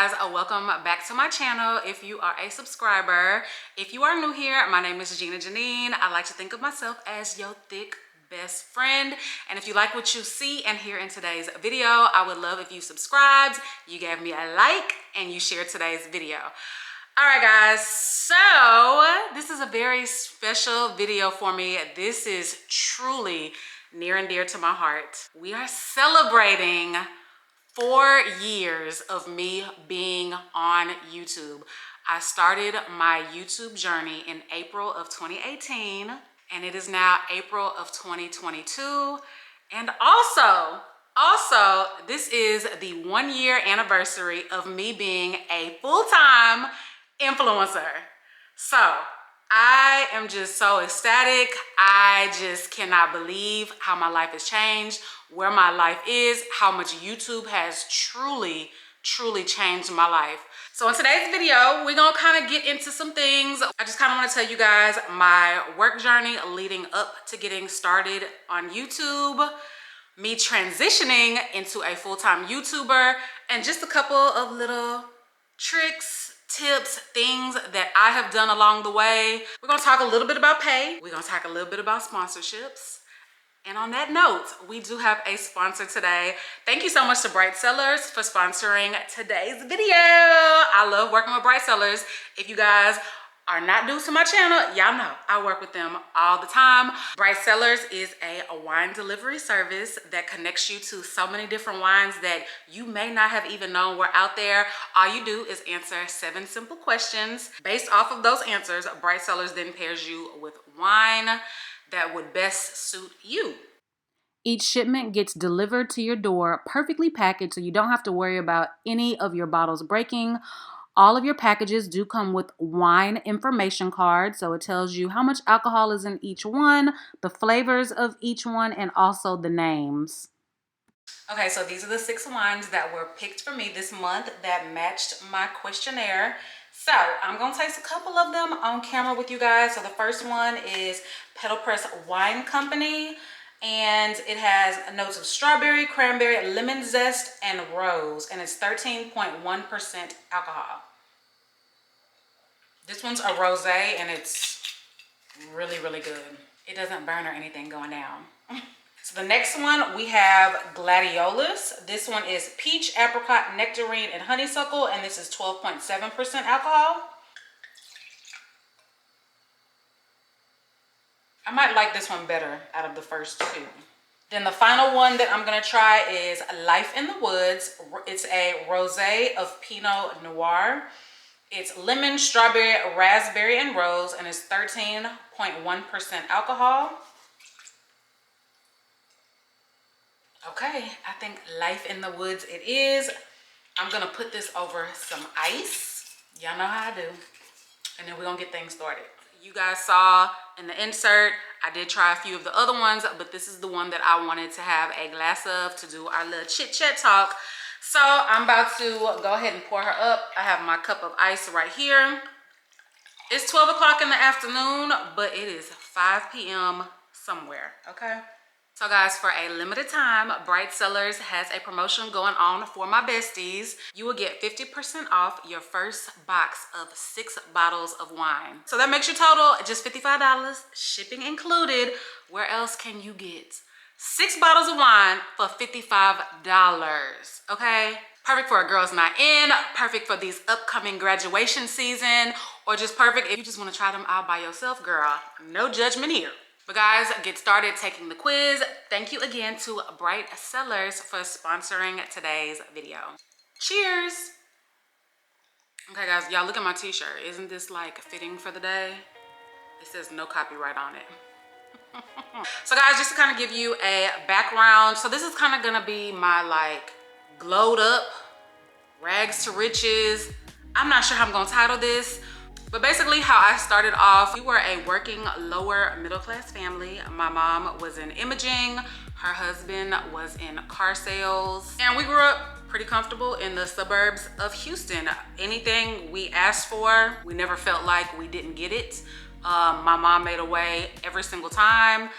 guys, welcome back to my channel. If you are a subscriber, if you are new here, my name is Gina Jyneen. I like to think of myself as your thick best friend, and if you like what you see and hear in today's video, I would love if you subscribed, you gave me a like, and you shared today's video. All right guys, so this is a very special video for me. This is truly near and dear to my heart. We are celebrating 4 years of me being on YouTube. I started my YouTube journey in April of 2018, and it is now April of 2022. And also, this is the 1 year anniversary of me being a full-time influencer. So I am just so ecstatic. I just cannot believe how my life has changed, where my life is, how much YouTube has truly changed my life. So in today's video, we're gonna kind of get into some things. I just kind of want to tell you guys my work journey leading up to getting started on YouTube, me transitioning into a full-time YouTuber, and just a couple of little tricks, tips, things that I have done along the way. We're gonna talk a little bit about pay. We're gonna talk a little bit about sponsorships. And on that note, we do have a sponsor today. Thank you so much to Cellars for sponsoring today's video. I love working with Cellars. If you guys are not new to my channel, y'all know I work with them all the time. Cellars is a wine delivery service that connects you to so many different wines that you may not have even known were out there. All you do is answer 7 simple questions. Based off of those answers, Cellars then pairs you with wine that would best suit you. Each shipment gets delivered to your door perfectly packaged, so you don't have to worry about any of your bottles breaking. All of your packages do come with wine information cards, so it tells you how much alcohol is in each one, the flavors of each one, and also the names. Okay, so these are the 6 wines that were picked for me this month that matched my questionnaire. So I'm gonna taste a couple of them on camera with you guys. So the first one is Petal Press Wine Company, and it has notes of strawberry, cranberry, lemon zest, and rose, and it's 13.1% alcohol. This one's a rosé, and it's really good. It doesn't burn or anything going down. So the next one, we have Gladiolus. This one is peach, apricot, nectarine, and honeysuckle, and this is 12.7% alcohol. I might like this one better out of the first 2. Then the final one that I'm gonna try is Life in the Woods. It's a rosé of Pinot Noir. It's lemon, strawberry, raspberry, and rose, and it's 13.1% alcohol. Okay, I think Life in the Woods it is. I'm gonna put this over some ice. Y'all know how I do. And then we're gonna get things started. You guys saw in the insert, I did try a few of the other ones, but this is the one that I wanted to have a glass of to do our little chit chat talk. So I'm about to go ahead and pour her up. I have my cup of ice right here. It's 12 o'clock in the afternoon, but it is 5 p.m. somewhere, okay? So guys, for a limited time, Cellars has a promotion going on for my besties. You will get 50% off your first box of 6 bottles of wine. So that makes your total just $55, shipping included. Where else can you get 6 bottles of wine for $55, okay? Perfect for a girls' night in, perfect for these upcoming graduation season, or just perfect if you just want to try them out by yourself, girl. No judgment here. But guys, get started taking the quiz. Thank you again to Cellars for sponsoring today's video. Cheers. Okay guys, y'all look at my t-shirt. Isn't this like fitting for the day? It says no copyright on it. So guys, just to kind of give you a background. So this is kind of gonna be my like glowed up rags to riches. I'm not sure how I'm gonna title this. But basically how I started off, we were a working lower middle class family. My mom was in imaging, her husband was in car sales, and we grew up pretty comfortable in the suburbs of Houston. Anything we asked for, we never felt like we didn't get it. My mom made a way every single time,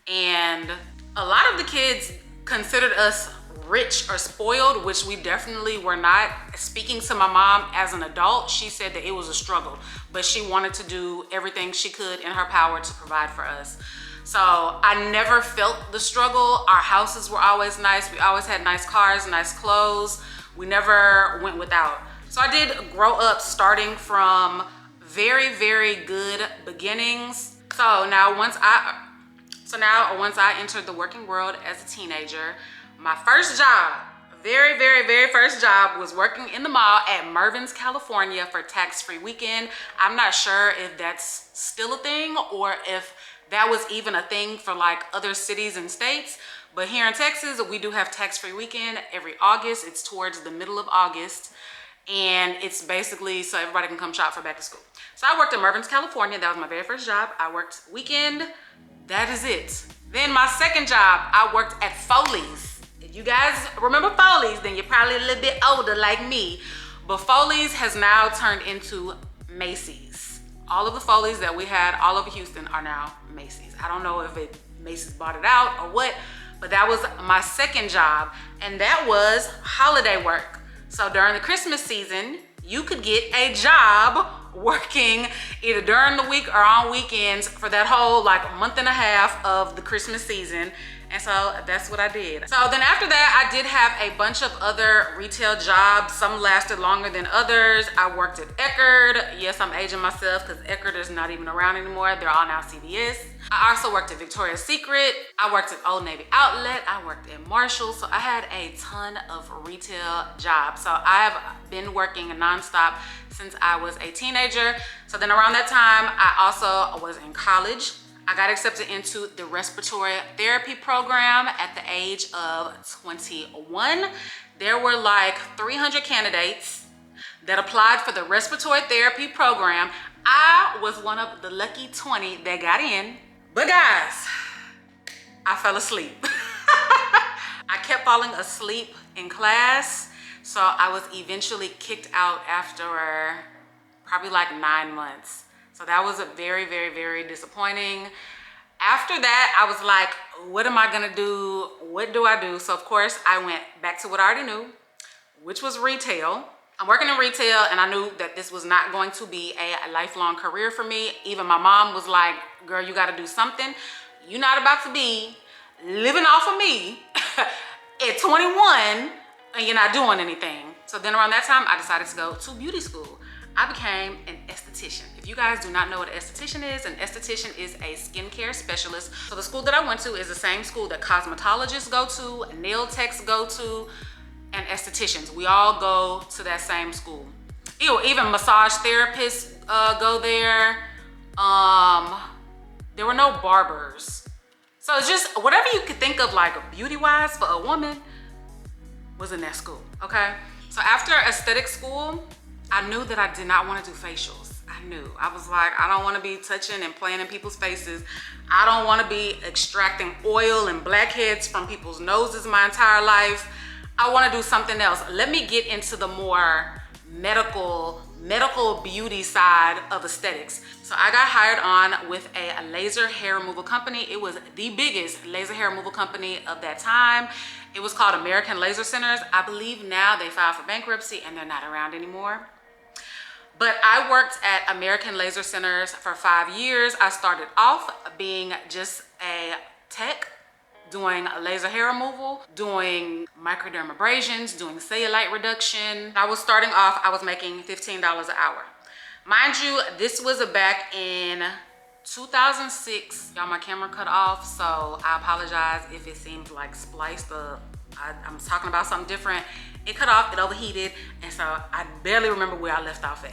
and a lot of the kids considered us rich or spoiled, which we definitely were not. Speaking to my mom as an adult, she said that it was a struggle, but she wanted to do everything she could in her power to provide for us. So I never felt the struggle. Our houses were always nice. We always had nice cars, nice clothes. We never went without. So I did grow up starting from very, very good beginnings. So now once I entered the working world as a teenager, my first job, very, very, very first job was working in the mall at Mervyn's, California for tax-free weekend. I'm not sure if that's still a thing or if that was even a thing for like other cities and states. But here in Texas, we do have tax-free weekend every August. It's towards the middle of August. And it's basically so everybody can come shop for back to school. So I worked at Mervyn's, California. That was my very first job. I worked weekend. That is it. Then my second job, I worked at Foley's. If you guys remember Foley's, then you're probably a little bit older like me. But Foley's has now turned into Macy's. All of the Foley's that we had all over Houston are now Macy's. I don't know if Macy's bought it out or what, but that was my second job. And that was holiday work. So during the Christmas season, you could get a job working either during the week or on weekends for that whole like month and a half of the Christmas season. And so that's what I did. So then after that, I did have a bunch of other retail jobs. Some lasted longer than others. I worked at Eckerd. Yes, I'm aging myself because Eckerd is not even around anymore. They're all now CVS. I also worked at Victoria's Secret. I worked at Old Navy Outlet. I worked at Marshall. So I had a ton of retail jobs. So I have been working nonstop since I was a teenager. So then around that time, I also was in college. I got accepted into the respiratory therapy program at the age of 21. There were like 300 candidates that applied for the respiratory therapy program. I was one of the lucky 20 that got in. But guys, I fell asleep. I kept falling asleep in class. So I was eventually kicked out after probably like 9 months. So that was a very, very, very disappointing. After that, I was like, what am I gonna do? What do I do? So of course, I went back to what I already knew, which was retail. I'm working in retail and I knew that this was not going to be a lifelong career for me. Even my mom was like, girl, you gotta do something. You're not about to be living off of me at 21 and you're not doing anything. So then around that time, I decided to go to beauty school. I became an esthetician. If you guys do not know what an esthetician is a skincare specialist. So the school that I went to is the same school that cosmetologists go to, nail techs go to, and estheticians. We all go to that same school. Even massage therapists go there. There were no barbers. So it's just whatever you could think of like beauty-wise for a woman was in that school, okay? So after aesthetic school, I knew that I did not want to do facials. I knew. I was like, I don't want to be touching and playing in people's faces. I don't want to be extracting oil and blackheads from people's noses my entire life. I want to do something else. Let me get into the more medical beauty side of aesthetics. So I got hired on with a laser hair removal company. It was the biggest laser hair removal company of that time. It was called American Laser Centers. I believe now they filed for bankruptcy and they're not around anymore. But I worked at American Laser Centers for 5 years. I started off being just a tech, doing laser hair removal, doing microdermabrasions, doing cellulite reduction. I was starting off, I was making $15 an hour. Mind you, this was back in 2006. Y'all, my camera cut off, so I apologize if it seems like spliced up. I'm talking about something different. It cut off, it overheated, and so I barely remember where I left off at.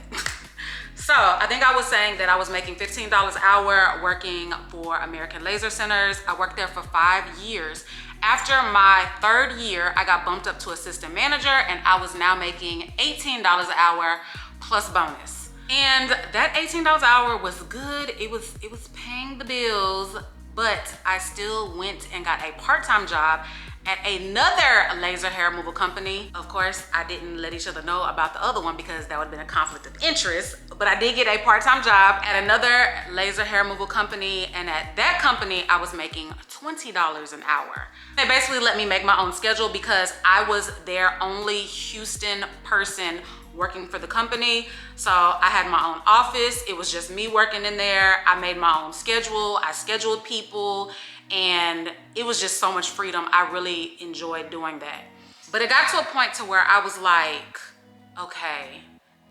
So I think I was saying that I was making $15 an hour working for American Laser Centers. I worked there for 5 years. After my 3rd year, I got bumped up to assistant manager and I was now making $18 an hour plus bonus. And that $18 an hour was good. It was paying the bills, but I still went and got a part-time job at another laser hair removal company. Of course, I didn't let each other know about the other one because that would have been a conflict of interest, but I did get a part-time job at another laser hair removal company, and at that company, I was making $20 an hour. They basically let me make my own schedule because I was their only Houston person working for the company. So I had my own office. It was just me working in there. I made my own schedule. I scheduled people, and it was just so much freedom. I really enjoyed doing that. But it got to a point to where I was like, okay,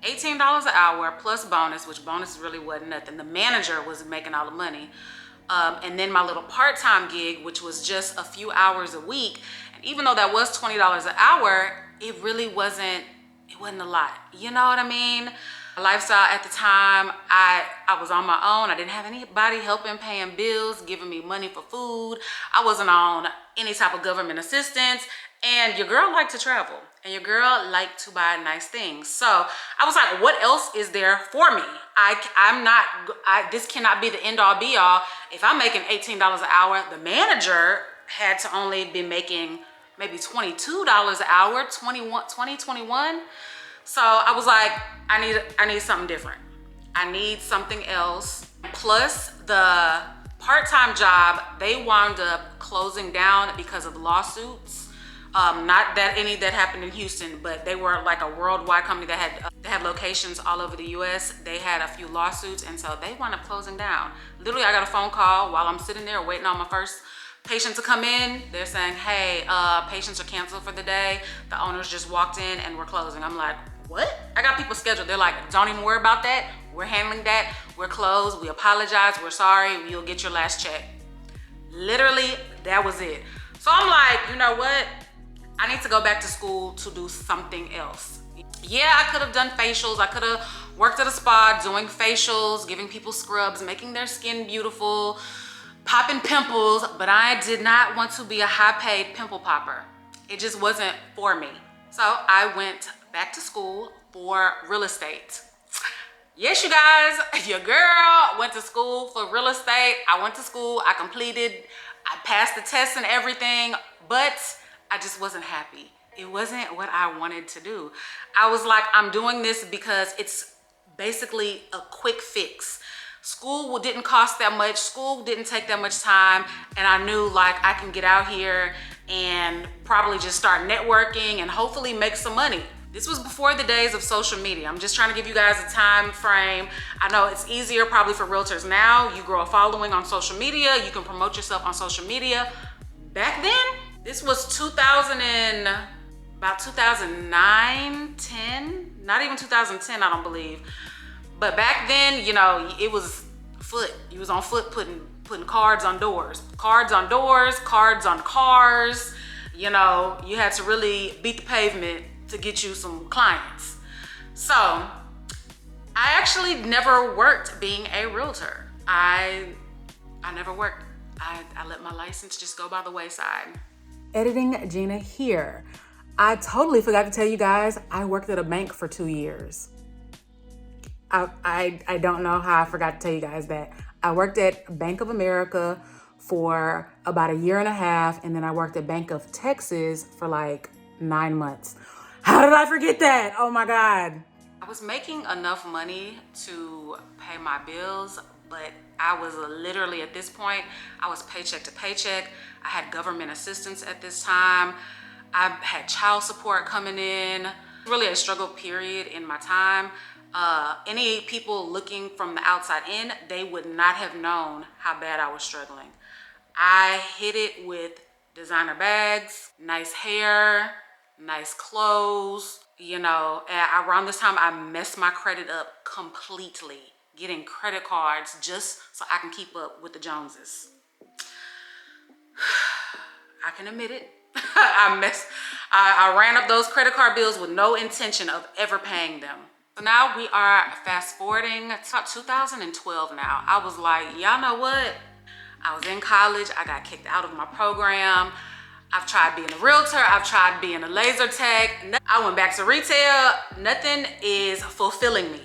$18 an hour plus bonus, which bonus really wasn't nothing. The manager was making all the money. And then my little part-time gig, which was just a few hours a week. And even though that was $20 an hour, it really wasn't a lot. You know what I mean? My lifestyle at the time, I was on my own. I didn't have anybody helping, paying bills, giving me money for food. I wasn't on any type of government assistance. And your girl liked to travel, and your girl liked to buy nice things. So I was like, what else is there for me? This cannot be the end all be all. If I'm making $18 an hour, the manager had to only be making maybe $22 an hour, 21. So I was like, I need something different. I need something else. Plus the part-time job, they wound up closing down because of lawsuits. Not that any that happened in Houston, but they were like a worldwide company that had locations all over the US. They had a few lawsuits, and so they wound up closing down. Literally, I got a phone call while I'm sitting there waiting on my first patient to come in. They're saying, hey, patients are canceled for the day. The owners just walked in and we're closing. I'm like, what? I got people scheduled. They're like, don't even worry about that. We're handling that. We're closed. We apologize. We're sorry. You'll get your last check. Literally, that was it. So I'm like, you know what? I need to go back to school to do something else. Yeah, I could have done facials. I could have worked at a spa doing facials, giving people scrubs, making their skin beautiful, popping pimples, but I did not want to be a high-paid pimple popper. It just wasn't for me. So I went back to school for real estate. Yes, you guys, your girl went to school for real estate. I went to school, I completed, I passed the tests and everything, but I just wasn't happy. It wasn't what I wanted to do. I was like, I'm doing this because it's basically a quick fix. School didn't cost that much. School didn't take that much time. And I knew like I can get out here and probably just start networking and hopefully make some money. This was before the days of social media. I'm just trying to give you guys a time frame. I know it's easier probably for realtors now. You grow a following on social media. You can promote yourself on social media. Back then, this was about 2009, 10, not even 2010, I don't believe. But back then, you know, it was foot. You was on foot putting cards on doors. Cards on doors, cards on cars. You know, you had to really beat the pavement to get you some clients. So I actually never worked being a realtor. I never worked. I let my license just go by the wayside. Editing Gina here. I totally forgot to tell you guys, I worked at a bank for 2 years. I don't know how I forgot to tell you guys that. I worked at Bank of America for about 1.5 years, and then I worked at Bank of Texas for like 9 months. How did I forget that? Oh my God. I was making enough money to pay my bills, but I was literally at this point, I was paycheck to paycheck. I had government assistance at this time. I had child support coming in. Really a struggle period in my time. Any people looking from the outside in, they would not have known how bad I was struggling. I hit it with designer bags, nice hair, nice clothes, you know. And around this time, I messed my credit up completely, getting credit cards just so I can keep up with the Joneses. I can admit it. I ran up those credit card bills with no intention of ever paying them. So now we are fast forwarding to 2012 now. I was like, y'all know what? I was in college. I got kicked out of my program. I've tried being a realtor. I've tried being a laser tech. I went back to retail. Nothing is fulfilling me.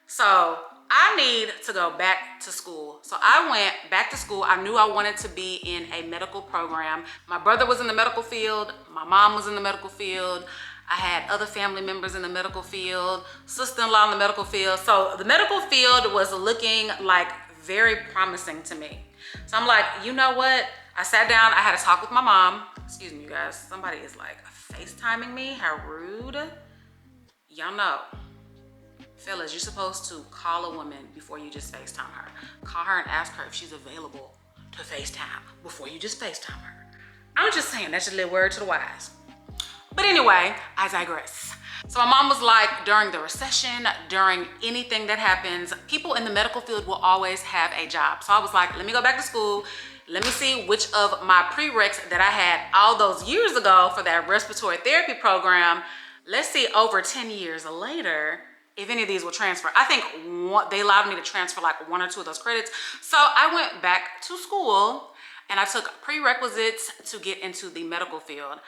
So I need to go back to school. So I went back to school. I knew I wanted to be in a medical program. My brother was in the medical field. My mom was in the medical field. I had other family members in the medical field, sister-in-law in the medical field. So the medical field was looking like very promising to me. So I'm like, you know what? I sat down, I had a talk with my mom. Excuse me, you guys. Somebody is like FaceTiming me. How rude. Y'all know. Fellas, you're supposed to call a woman before you just FaceTime her. Call her and ask her if she's available to FaceTime before you just FaceTime her. I'm just saying, that's just a little word to the wise. But anyway, I digress. So my mom was like, during the recession, during anything that happens, people in the medical field will always have a job. So I was like, let me go back to school. Let me see which of my prereqs that I had all those years ago for that respiratory therapy program. Let's see, over 10 years later, if any of these will transfer. I think they allowed me to transfer like 1 or 2 of those credits. So I went back to school and I took prerequisites to get into the medical field.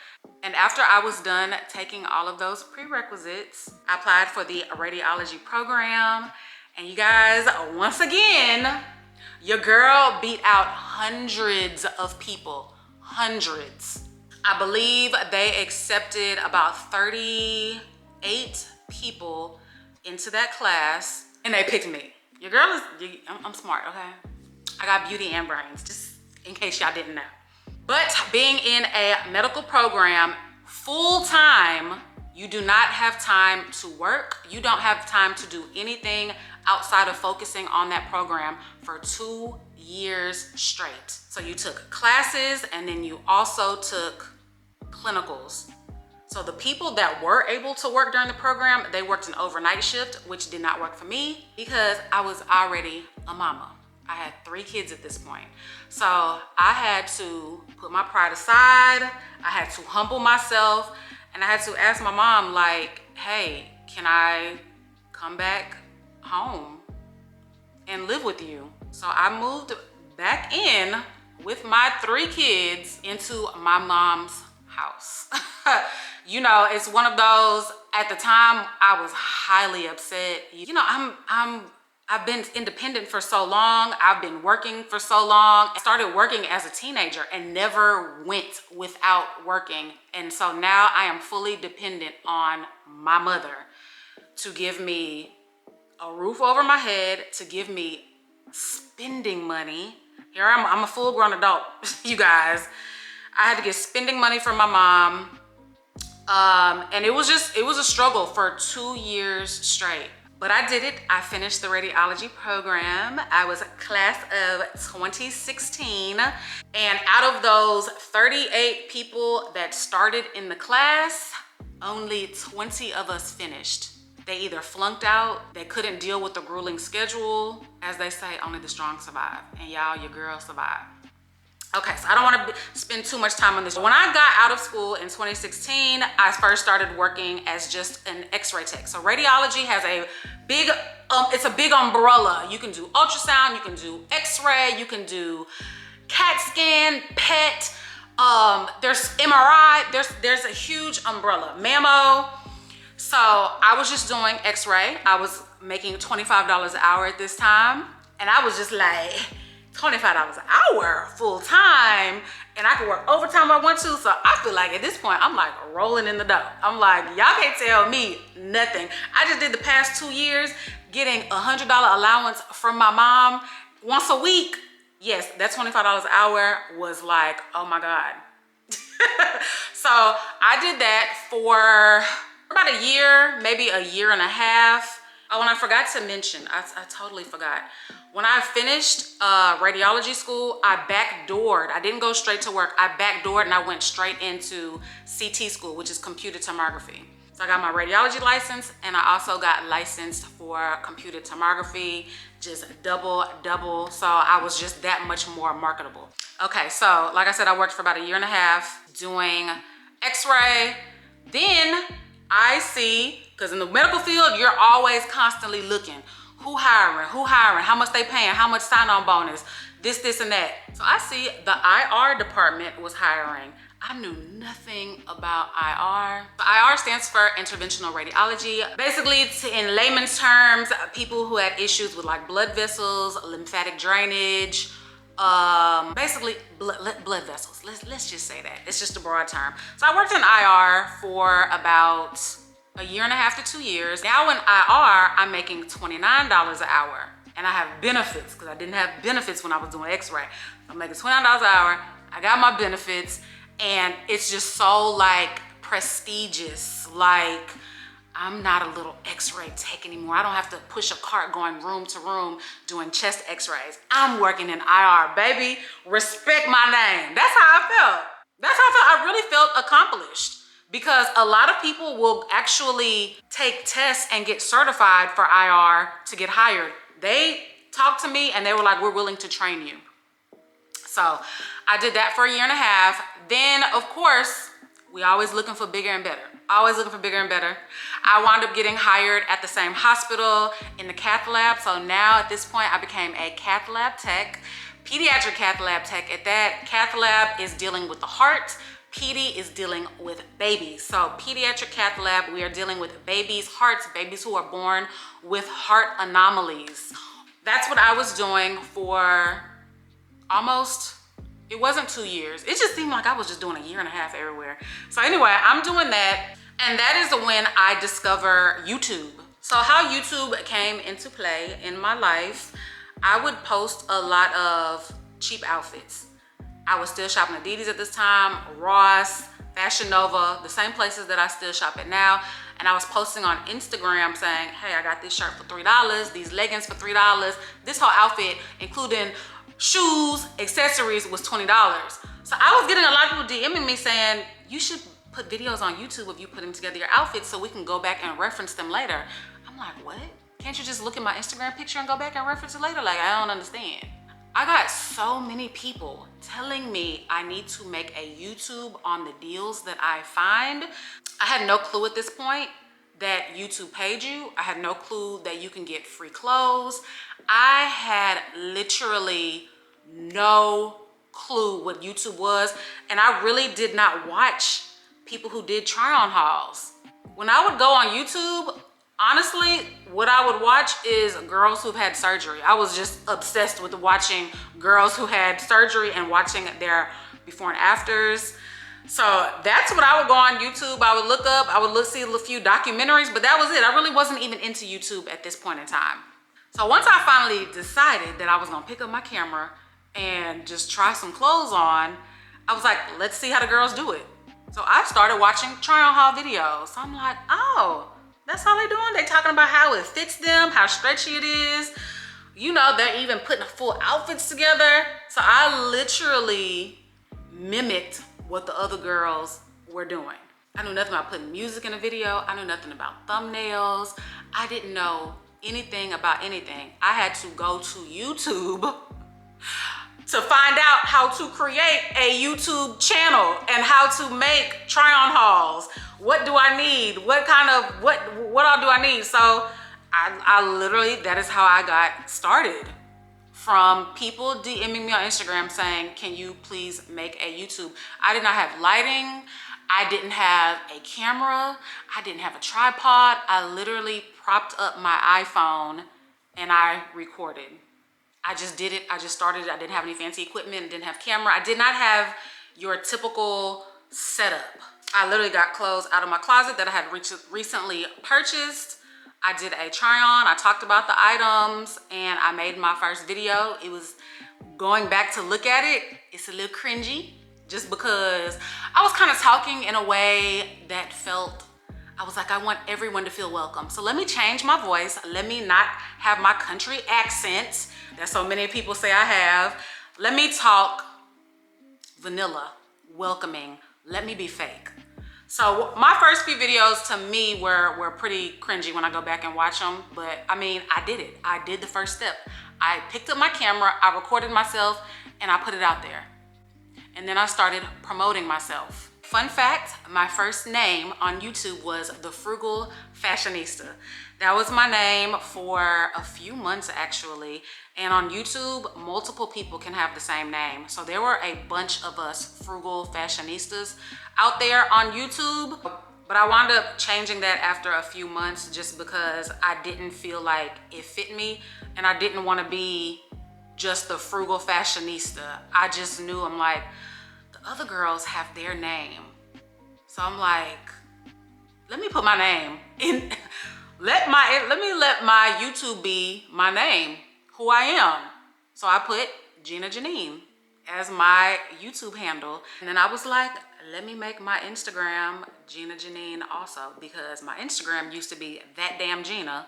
And after I was done taking all of those prerequisites, I applied for the radiology program. And you guys, once again, your girl beat out hundreds of people, hundreds. I believe they accepted about 38 people into that class and they picked me. Your girl is, I'm smart, okay? I got beauty and brains, just in case y'all didn't know. But being in a medical program full-time, you do not have time to work. You don't have time to do anything outside of focusing on that program for 2 years straight. So you took classes and then you also took clinicals. So the people that were able to work during the program, they worked an overnight shift, which did not work for me because I was already a mama. I had 3 kids at this point. So I had to put my pride aside. I had to humble myself and I had to ask my mom like, hey, can I come back home and live with you? So I moved back in with my 3 kids into my mom's house. You know, it's one of those, at the time I was highly upset. You know, I've been independent for so long. I've been working for so long. I started working as a teenager and never went without working. And so now I am fully dependent on my mother to give me a roof over my head, to give me spending money. Here I'm a full grown adult, you guys. I had to get spending money from my mom. And it was a struggle for 2 years straight. But I did it. I finished the radiology program. I was class of 2016. And out of those 38 people that started in the class, only 20 of us finished. They either flunked out, they couldn't deal with the grueling schedule. As they say, only the strong survive. And y'all, your girl survived. Okay, so I don't want to spend too much time on this. When I got out of school in 2016, I first started working as just an x-ray tech. So radiology has a big, it's a big umbrella. You can do ultrasound, you can do x-ray, you can do CAT scan, PET, there's MRI, there's a huge umbrella, mammo. So I was just doing x-ray. I was making $25 an hour at this time. And I was just like, $25 an hour full time, and I could work overtime if I want to. So I feel like at this point, I'm like rolling in the dough. I'm like, y'all can't tell me nothing. I just did the past 2 years getting $100 allowance from my mom once a week. Yes, that $25 an hour was like, oh my God. So I did that for about a year, maybe a year and a half. Oh, and I forgot to mention, I totally forgot. When I finished radiology school, I backdoored. I didn't go straight to work. I backdoored and I went straight into CT school, which is computer tomography. So I got my radiology license and I also got licensed for computer tomography, just double. So I was just that much more marketable. Okay, so like I said, I worked for about a year and a half doing x-ray. Then I see, because in the medical field, you're always constantly looking. Who hiring, how much they paying, how much sign-on bonus, this and that. So I see the IR department was hiring. I knew nothing about IR. IR stands for interventional radiology. Basically, in layman's terms, people who had issues with like blood vessels, lymphatic drainage, basically blood vessels. Let's just say that. It's just a broad term. So I worked in IR for about a year and a half to 2 years. Now in IR, I'm making $29 an hour. And I have benefits, because I didn't have benefits when I was doing x-ray. I'm making $29 an hour. I got my benefits. And it's just so like prestigious. Like, I'm not a little x-ray tech anymore. I don't have to push a cart going room to room doing chest x-rays. I'm working in IR, baby. Respect my name. That's how I felt. That's how I felt. I really felt accomplished, because a lot of people will actually take tests and get certified for IR to get hired. They talked to me and they were like, we're willing to train you. So I did that for a year and a half. Then, of course, we always looking for bigger and better. Always looking for bigger and better. I wound up getting hired at the same hospital in the cath lab. So now at this point, I became a cath lab tech, pediatric cath lab tech. At that, cath lab is dealing with the heart. PD is dealing with babies. So pediatric cath lab, we are dealing with babies' hearts, babies who are born with heart anomalies. That's what I was doing for almost, it wasn't 2 years. It just seemed like I was just doing a year and a half everywhere. So anyway, I'm doing that. And that is when I discover YouTube. So how YouTube came into play in my life, I would post a lot of cheap outfits. I was still shopping at Adidas at this time, Ross, Fashion Nova, the same places that I still shop at now. And I was posting on Instagram saying, hey, I got this shirt for $3, these leggings for $3. This whole outfit, including shoes, accessories, was $20. So I was getting a lot of people DMing me saying, you should put videos on YouTube of you putting together your outfits so we can go back and reference them later. I'm like, what? Can't you just look at my Instagram picture and go back and reference it later? Like, I don't understand. I got so many people telling me I need to make a YouTube on the deals that I find. I had no clue at this point that YouTube paid you. I had no clue that you can get free clothes. I had literally no clue what YouTube was. And I really did not watch people who did try-on hauls. When I would go on YouTube, honestly, what I would watch is girls who've had surgery. I was just obsessed with watching girls who had surgery and watching their before and afters. So that's what I would go on YouTube. I would look up, I would see a few documentaries, but that was it. I really wasn't even into YouTube at this point in time. So once I finally decided that I was gonna pick up my camera and just try some clothes on, I was like, let's see how the girls do it. So I started watching try-on haul videos. So I'm like, oh, that's how they doing? They talking about how it fits them, how stretchy it is. You know, they're even putting full outfits together. So I literally mimicked what the other girls were doing. I knew nothing about putting music in a video. I knew nothing about thumbnails. I didn't know anything about anything. I had to go to YouTube to find out how to create a YouTube channel and how to make try-on hauls. What do I need? What all do I need? So I literally, that is how I got started. From people DMing me on Instagram saying, can you please make a YouTube? I did not have lighting. I didn't have a camera. I didn't have a tripod. I literally propped up my iPhone and I recorded. I just did it. I just started. I didn't have any fancy equipment. Didn't have camera. I did not have your typical setup. I literally got clothes out of my closet that I had recently purchased. I did a try on. I talked about the items and I made my first video. It was going back to look at it. It's a little cringy just because I was kind of talking in a way that felt, I was like, I want everyone to feel welcome. So let me change my voice. Let me not have my country accent that so many people say I have. Let me talk vanilla, welcoming. Let me be fake. So my first few videos to me were pretty cringy when I go back and watch them. But I mean, I did it. I did the first step. I picked up my camera, I recorded myself, and I put it out there. And then I started promoting myself. fun fact, my first name on YouTube was The Frugal Fashionista. That was my name for a few months actually. And on YouTube, multiple people can have the same name. So there were a bunch of us frugal fashionistas out there on YouTube. But I wound up changing that after a few months just because I didn't feel like it fit me. And I didn't want to be just the frugal fashionista. I just knew, I'm like, the other girls have their name. So I'm like, let me put my name in. Let me let my YouTube be my name, who I am. So I put Gina Jyneen as my YouTube handle. And then I was like, let me make my Instagram Gina Jyneen also, because my Instagram used to be That Damn Gina.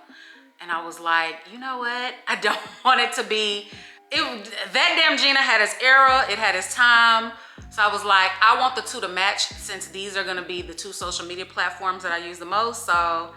And I was like, you know what? I don't want it to be, That Damn Gina had its era, it had its time. So I was like, I want the two to match since these are gonna be the two social media platforms that I use the most. So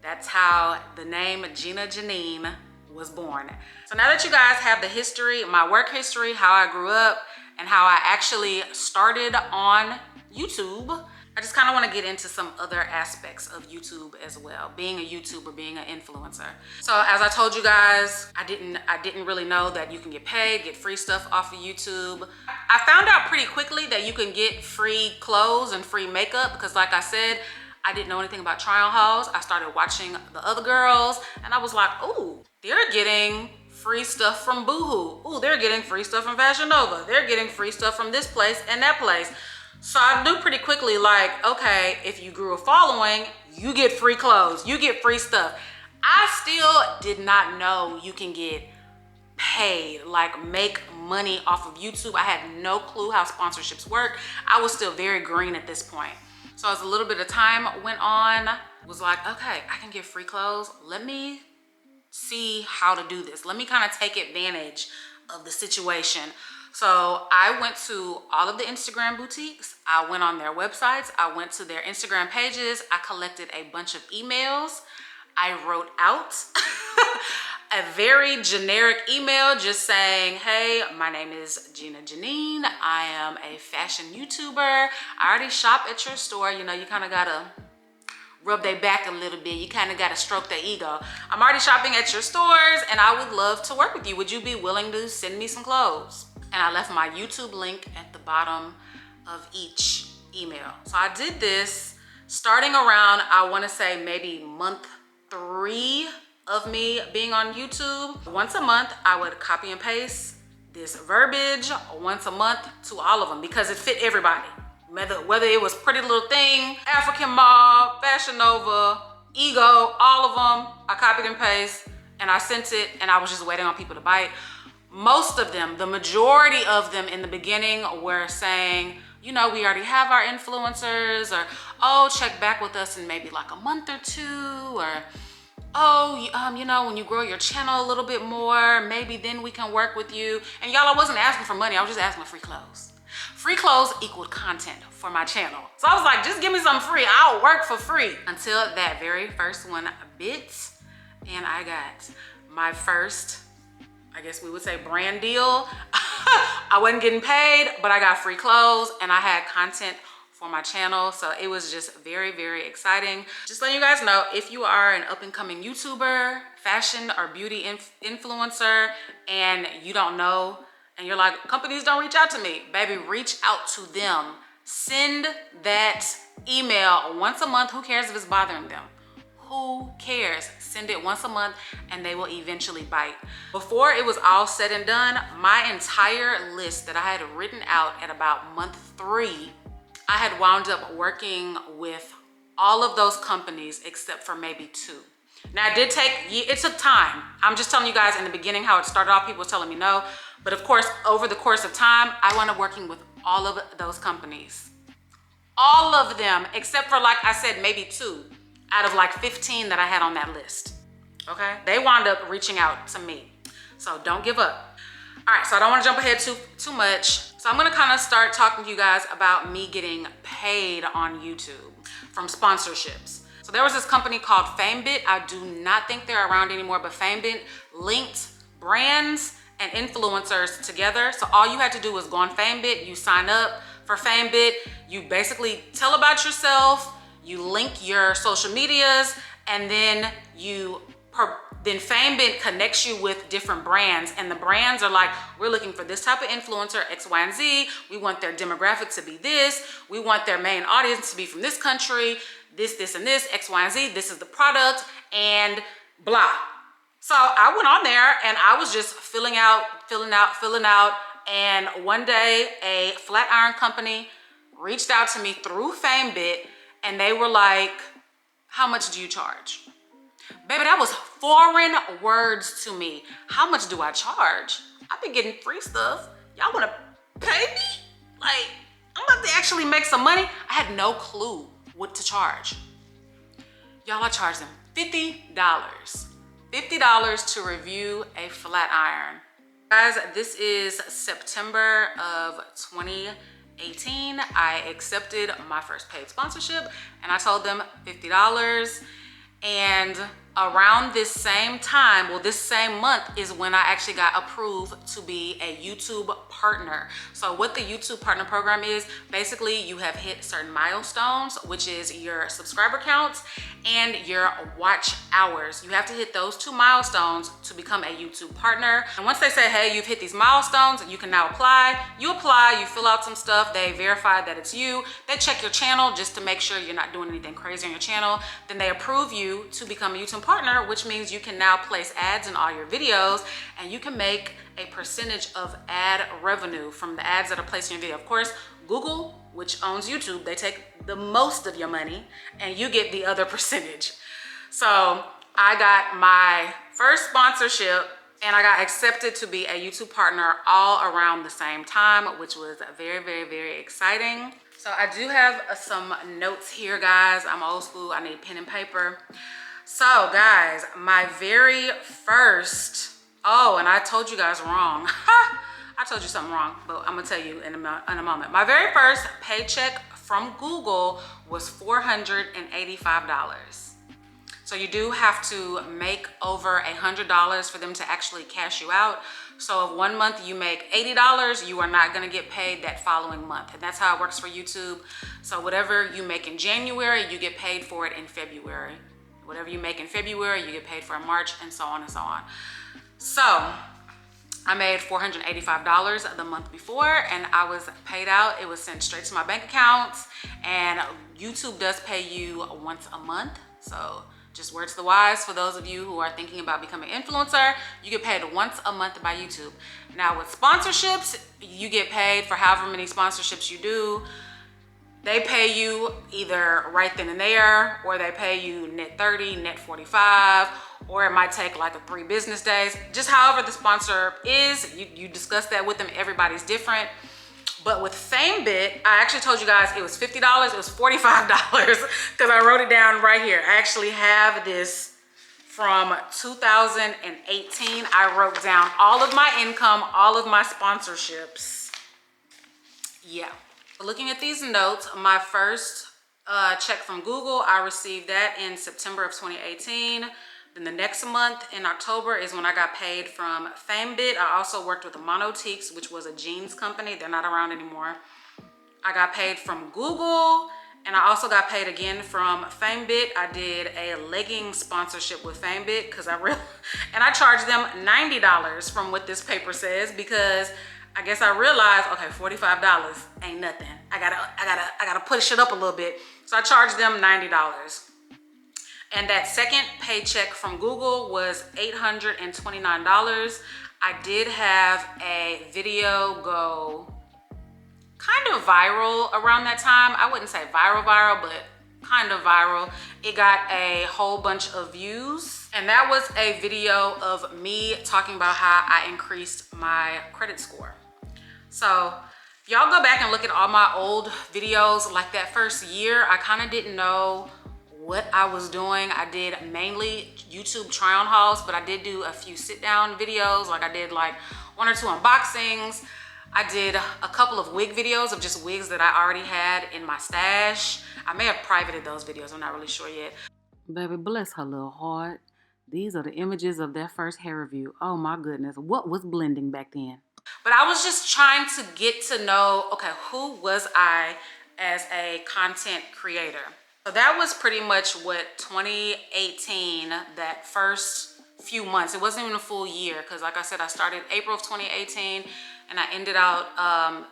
that's how the name Gina Jyneen was born. So now that you guys have the history, my work history, how I grew up, and how I actually started on YouTube, I just kind of want to get into some other aspects of YouTube as well, being a YouTuber, being an influencer. So as I told you guys, I didn't really know that you can get paid, get free stuff off of YouTube. I found out pretty quickly that you can get free clothes and free makeup because, like I said, I didn't know anything about try-on hauls. I started watching the other girls and I was like, oh, they're getting free stuff from Boohoo. Oh, they're getting free stuff from Fashion Nova. They're getting free stuff from this place and that place. So I knew pretty quickly, like, okay, if you grew a following, you get free clothes, you get free stuff. I still did not know you can get paid, like make money off of YouTube. I had no clue how sponsorships work. I was still very green at this point. So as a little bit of time went on, was like, okay, I can get free clothes. Let me see how to do this. Let me kind of take advantage of the situation. So I went to all of the Instagram boutiques. I went on their websites. I went to their Instagram pages. I collected a bunch of emails. I wrote out a very generic email just saying, hey, my name is Gina Jyneen. I am a fashion YouTuber. I already shop at your store. You know, you kind of gotta rub their back a little bit. You kind of gotta stroke their ego. I'm already shopping at your stores and I would love to work with you. Would you be willing to send me some clothes? And I left my YouTube link at the bottom of each email. So I did this starting around, I wanna say maybe month 3 of me being on YouTube. Once a month, I would copy and paste this verbiage once a month to all of them because it fit everybody. Whether it was Pretty Little Thing, African Mob, Fashion Nova, Ego, all of them, I copied and pasted and I sent it and I was just waiting on people to bite. Most of them, the majority of them in the beginning were saying, you know, we already have our influencers, or, oh, check back with us in maybe like a month or 2, or, oh, you know, when you grow your channel a little bit more, maybe then we can work with you. And y'all, I wasn't asking for money. I was just asking for free clothes. Free clothes equaled content for my channel. So I was like, just give me something free. I'll work for free. Until that very first one bit, and I got my first, I guess we would say, brand deal. I wasn't getting paid, but I got free clothes and I had content for my channel. So it was just very, very exciting. Just letting you guys know, if you are an up and coming YouTuber, fashion or beauty influencer, and you don't know, and you're like, companies don't reach out to me, baby, reach out to them. Send that email once a month. Who cares if it's bothering them? Who cares? Send it once a month and they will eventually bite. Before it was all said and done, my entire list that I had written out at about month 3, I had wound up working with all of those companies except for maybe 2. Now it took time. I'm just telling you guys in the beginning how it started off, people were telling me no. But of course, over the course of time, I wound up working with all of those companies. All of them, except for, like I said, maybe 2 out of like 15 that I had on that list, okay? They wound up reaching out to me. So don't give up. All right, so I don't wanna jump ahead too much. So I'm gonna kind of start talking to you guys about me getting paid on YouTube from sponsorships. So there was this company called FameBit. I do not think they're around anymore, but FameBit linked brands and influencers together. So all you had to do was go on FameBit, you sign up for FameBit, You basically tell about yourself, you link your social medias, and then then FameBit connects you with different brands, and the brands are like, we're looking for this type of influencer, X, Y, and Z. We want their demographic to be this. We want their main audience to be from this country, this, and this, X, Y, and Z. This is the product, and blah. So I went on there and I was just filling out. And one day a flat iron company reached out to me through FameBit, and they were like, how much do you charge? Baby, that was foreign words to me. How much do I charge? I've been getting free stuff. Y'all wanna pay me? Like, I'm about to actually make some money. I had no clue what to charge. Y'all, I charged them $50. $50 to review a flat iron. Guys, this is September of 2018. I accepted my first paid sponsorship and I told them $50. And around this same time, well, this same month is when I actually got approved to be a YouTube partner. So what the YouTube partner program is, basically you have hit certain milestones, which is your subscriber counts and your watch hours. You have to hit those 2 milestones to become a YouTube partner. And once they say, hey, you've hit these milestones, you can now apply. You apply, you fill out some stuff, they verify that it's you. They check your channel just to make sure you're not doing anything crazy on your channel. Then they approve you to become a YouTube partner, which means you can now place ads in all your videos and you can make a percentage of ad revenue from the ads that are placed in your video. Of course, Google, which owns YouTube, they take the most of your money and you get the other percentage. So I got my first sponsorship and I got accepted to be a YouTube partner all around the same time, which was very, very, very exciting. So I do have some notes here, guys. I'm old school, I need pen and paper. So guys, my very first, oh, and I told you guys wrong. I told you something wrong, but I'm gonna tell you in a moment. My very first paycheck from Google was $485. So you do have to make over $100 for them to actually cash you out. So if one month you make $80, you are not gonna get paid that following month. And that's how it works for YouTube. So whatever you make in January, you get paid for it in February. Whatever you make in February, you get paid for in March, and so on and so on. So I made $485 the month before and I was paid out. It was sent straight to my bank accounts, and YouTube does pay you once a month. So just words to the wise for those of you who are thinking about becoming an influencer, you get paid once a month by YouTube. Now with sponsorships, you get paid for however many sponsorships you do. They pay you either right then and there, or they pay you net 30, net 45, or it might take like 3 business days. Just however the sponsor is, you discuss that with them. Everybody's different. But with FameBit, I actually told you guys it was $50, it was $45 because I wrote it down right here. I actually have this from 2018. I wrote down all of my income, all of my sponsorships. Yeah. Looking at these notes, my first check from Google, I received that in September of 2018. Then the next month in October is when I got paid from FameBit. I also worked with Monotiques, which was a jeans company. They're not around anymore. I got paid from Google, and I also got paid again from FameBit. I did a legging sponsorship with FameBit because and I charged them $90 from what this paper says, because I guess I realized, okay, $45 ain't nothing. I gotta push it up a little bit. So I charged them $90. And that second paycheck from Google was $829. I did have a video go kind of viral around that time. I wouldn't say viral, but kind of viral. It got a whole bunch of views. And that was a video of me talking about how I increased my credit score. So y'all go back and look at all my old videos. Like that first year, I kind of didn't know what I was doing. I did mainly YouTube try on hauls, but I did do a few sit down videos. Like I did like 1 or 2 unboxings. I did a couple of wig videos of just wigs that I already had in my stash. I may have privated those videos, I'm not really sure yet. Baby, bless her little heart. These are the images of that first hair review. Oh my goodness, what was blending back then? But I was just trying to get to know, okay, who was I as a content creator. So that was pretty much what 2018, that first few months, it wasn't even a full year, because like I said, I started April of 2018 and I ended out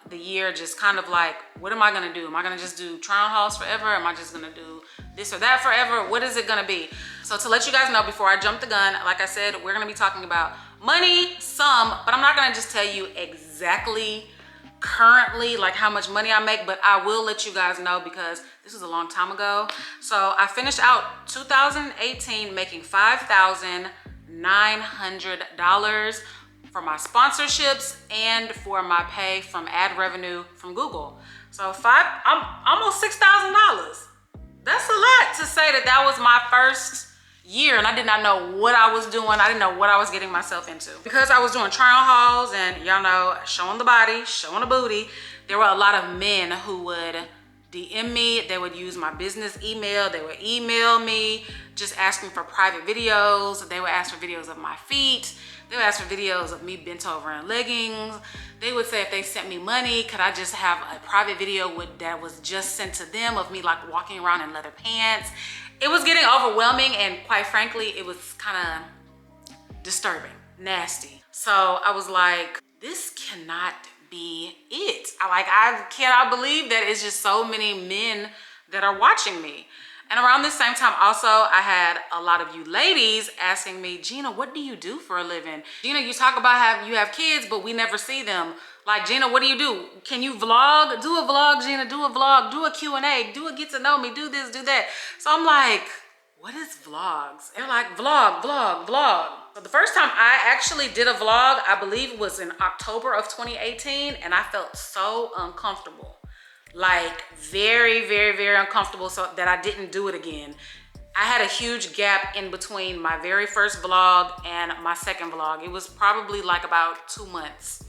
the year just kind of like, what am I gonna do? Am I gonna just do try on hauls forever? Am I just gonna do this or that forever? What is it gonna be? So to let you guys know before I jump the gun, like I said, we're gonna be talking about money, some, but I'm not gonna just tell you exactly currently like how much money I make, but I will let you guys know because this was a long time ago. So I finished out 2018 making $5,900 for my sponsorships and for my pay from ad revenue from Google. So I'm almost $6,000. That's a lot to say that that was my first year and I did not know what I was doing. I didn't know what I was getting myself into. Because I was doing try on hauls and y'all know, showing the body, showing the booty, there were a lot of men who would DM me. They would use my business email. They would email me just asking for private videos. They would ask for videos of my feet. They would ask for videos of me bent over in leggings. They would say if they sent me money, could I just have a private video that was just sent to them of me like walking around in leather pants. It was getting overwhelming and quite frankly, it was kind of disturbing, nasty. So I was like, this cannot be it. I cannot believe that it's just so many men that are watching me. And around this same time also, I had a lot of you ladies asking me, Gina, what do you do for a living? Gina, you talk about you have kids, but we never see them. Like, Gina, what do you do? Can you vlog? Do a vlog, Gina, do a vlog, do a Q&A, do a get to know me, do this, do that. So I'm like, what is vlogs? They're like, vlog, vlog, vlog. So the first time I actually did a vlog, I believe was in October of 2018, and I felt so uncomfortable. Like very, very, very uncomfortable, so that I didn't do it again. I had a huge gap in between my very first vlog and my second vlog. It was probably like about 2 months.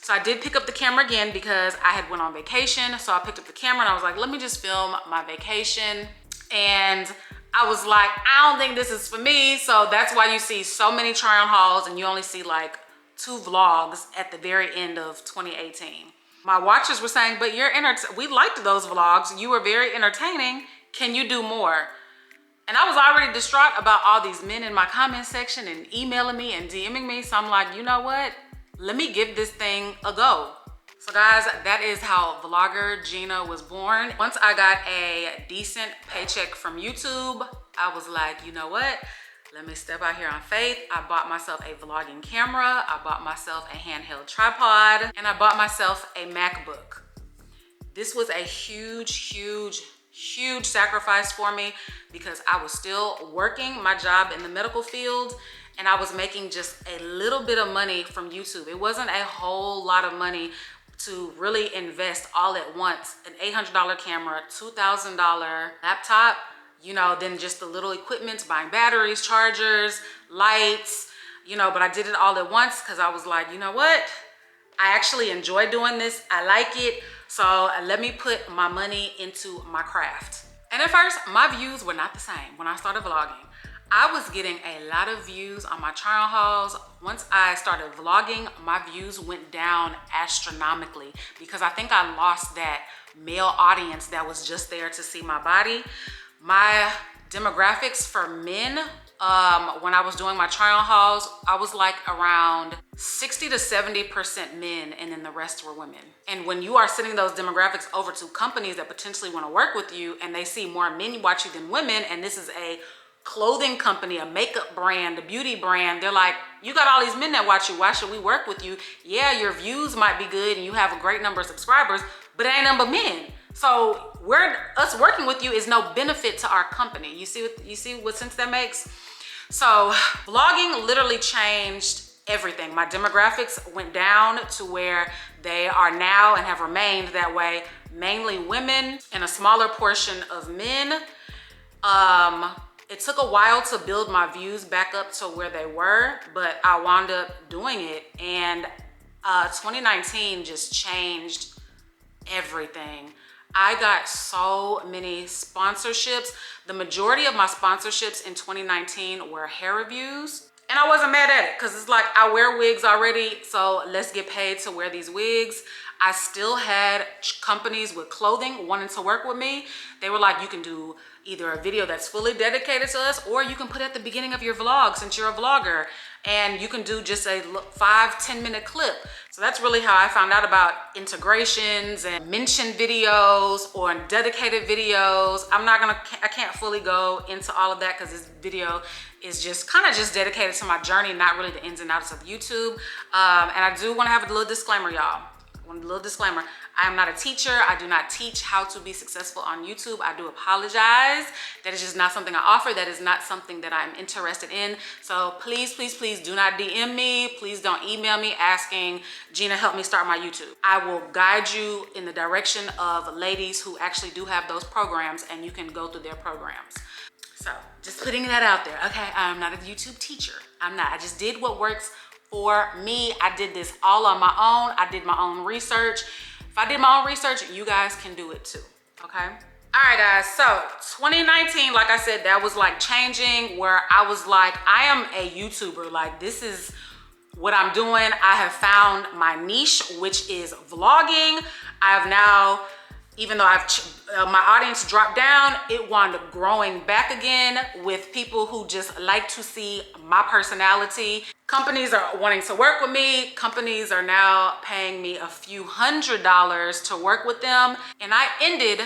So I did pick up the camera again because I had went on vacation. So I picked up the camera and I was like, let me just film my vacation. And I was like, I don't think this is for me. So that's why you see so many try on hauls and you only see like 2 vlogs at the very end of 2018. My watchers were saying, but we liked those vlogs. You were very entertaining. Can you do more? And I was already distraught about all these men in my comment section and emailing me and DMing me. So I'm like, you know what? Let me give this thing a go. So guys, that is how vlogger Gina was born. Once I got a decent paycheck from YouTube, I was like, you know what? Let me step out here on faith. I bought myself a vlogging camera. I bought myself a handheld tripod, and I bought myself a MacBook. This was a huge, huge, huge sacrifice for me because I was still working my job in the medical field and I was making just a little bit of money from YouTube. It wasn't a whole lot of money to really invest all at once. An $800 camera, $2,000 laptop, you know, then just the little equipment, buying batteries, chargers, lights, you know, but I did it all at once because I was like, you know what? I actually enjoy doing this. I like it. So let me put my money into my craft. And at first, my views were not the same when I started vlogging. I was getting a lot of views on my try on hauls. Once I started vlogging, my views went down astronomically because I think I lost that male audience that was just there to see my body. My demographics for men, when I was doing my try on hauls, I was like around 60 to 70% men and then the rest were women. And when you are sending those demographics over to companies that potentially want to work with you and they see more men watch you than women, and this is a clothing company, a makeup brand, a beauty brand, they're like, you got all these men that watch you, why should we work with you? Yeah, your views might be good and you have a great number of subscribers, but it ain't number men. So us working with you is no benefit to our company. You see what sense that makes? So vlogging literally changed everything. My demographics went down to where they are now and have remained that way, mainly women and a smaller portion of men. It took a while to build my views back up to where they were, but I wound up doing it. And 2019 just changed everything. I got so many sponsorships. The majority of my sponsorships in 2019 were hair reviews. And I wasn't mad at it because it's like, I wear wigs already, so let's get paid to wear these wigs. I still had companies with clothing wanting to work with me. They were like, you can do either a video that's fully dedicated to us, or you can put it at the beginning of your vlog since you're a vlogger, and you can do just a 5-10 minute clip. So that's really how I found out about integrations and mention videos or dedicated videos. I can't fully go into all of that because this video is just kind of just dedicated to my journey, not really the ins and outs of YouTube. And I do want to have a little disclaimer, y'all. One little disclaimer. I am not a teacher. I do not teach how to be successful on YouTube. I do apologize. That is just not something I offer. That is not something that I'm interested in. So please, please, please do not DM me. Please don't email me asking, Gina, help me start my YouTube. I will guide you in the direction of ladies who actually do have those programs, and you can go through their programs. So just putting that out there. Okay, I'm not a YouTube teacher. I'm not. I just did what works for me. I did this all on my own. I did my own research. If I did my own research, you guys can do it too, okay? All right, guys, so 2019, like I said, that was like changing, where I was like, I am a YouTuber. Like, this is what I'm doing. I have found my niche, which is vlogging. I have now, even though my audience dropped down, it wound up growing back again with people who just like to see my personality. Companies are wanting to work with me. Companies are now paying me a few $100s to work with them. And I ended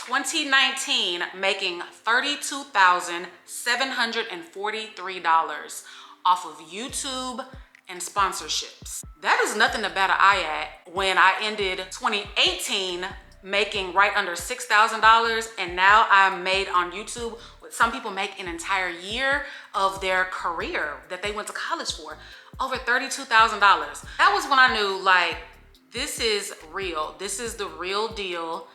2019 making $32,743 off of YouTube and sponsorships. That is nothing to bat an eye at when I ended 2018 making right under $6,000, and now I'm made on YouTube what some people make an entire year of their career that they went to college for, over $32,000. That was when I knew, like, this is real. This is the real deal.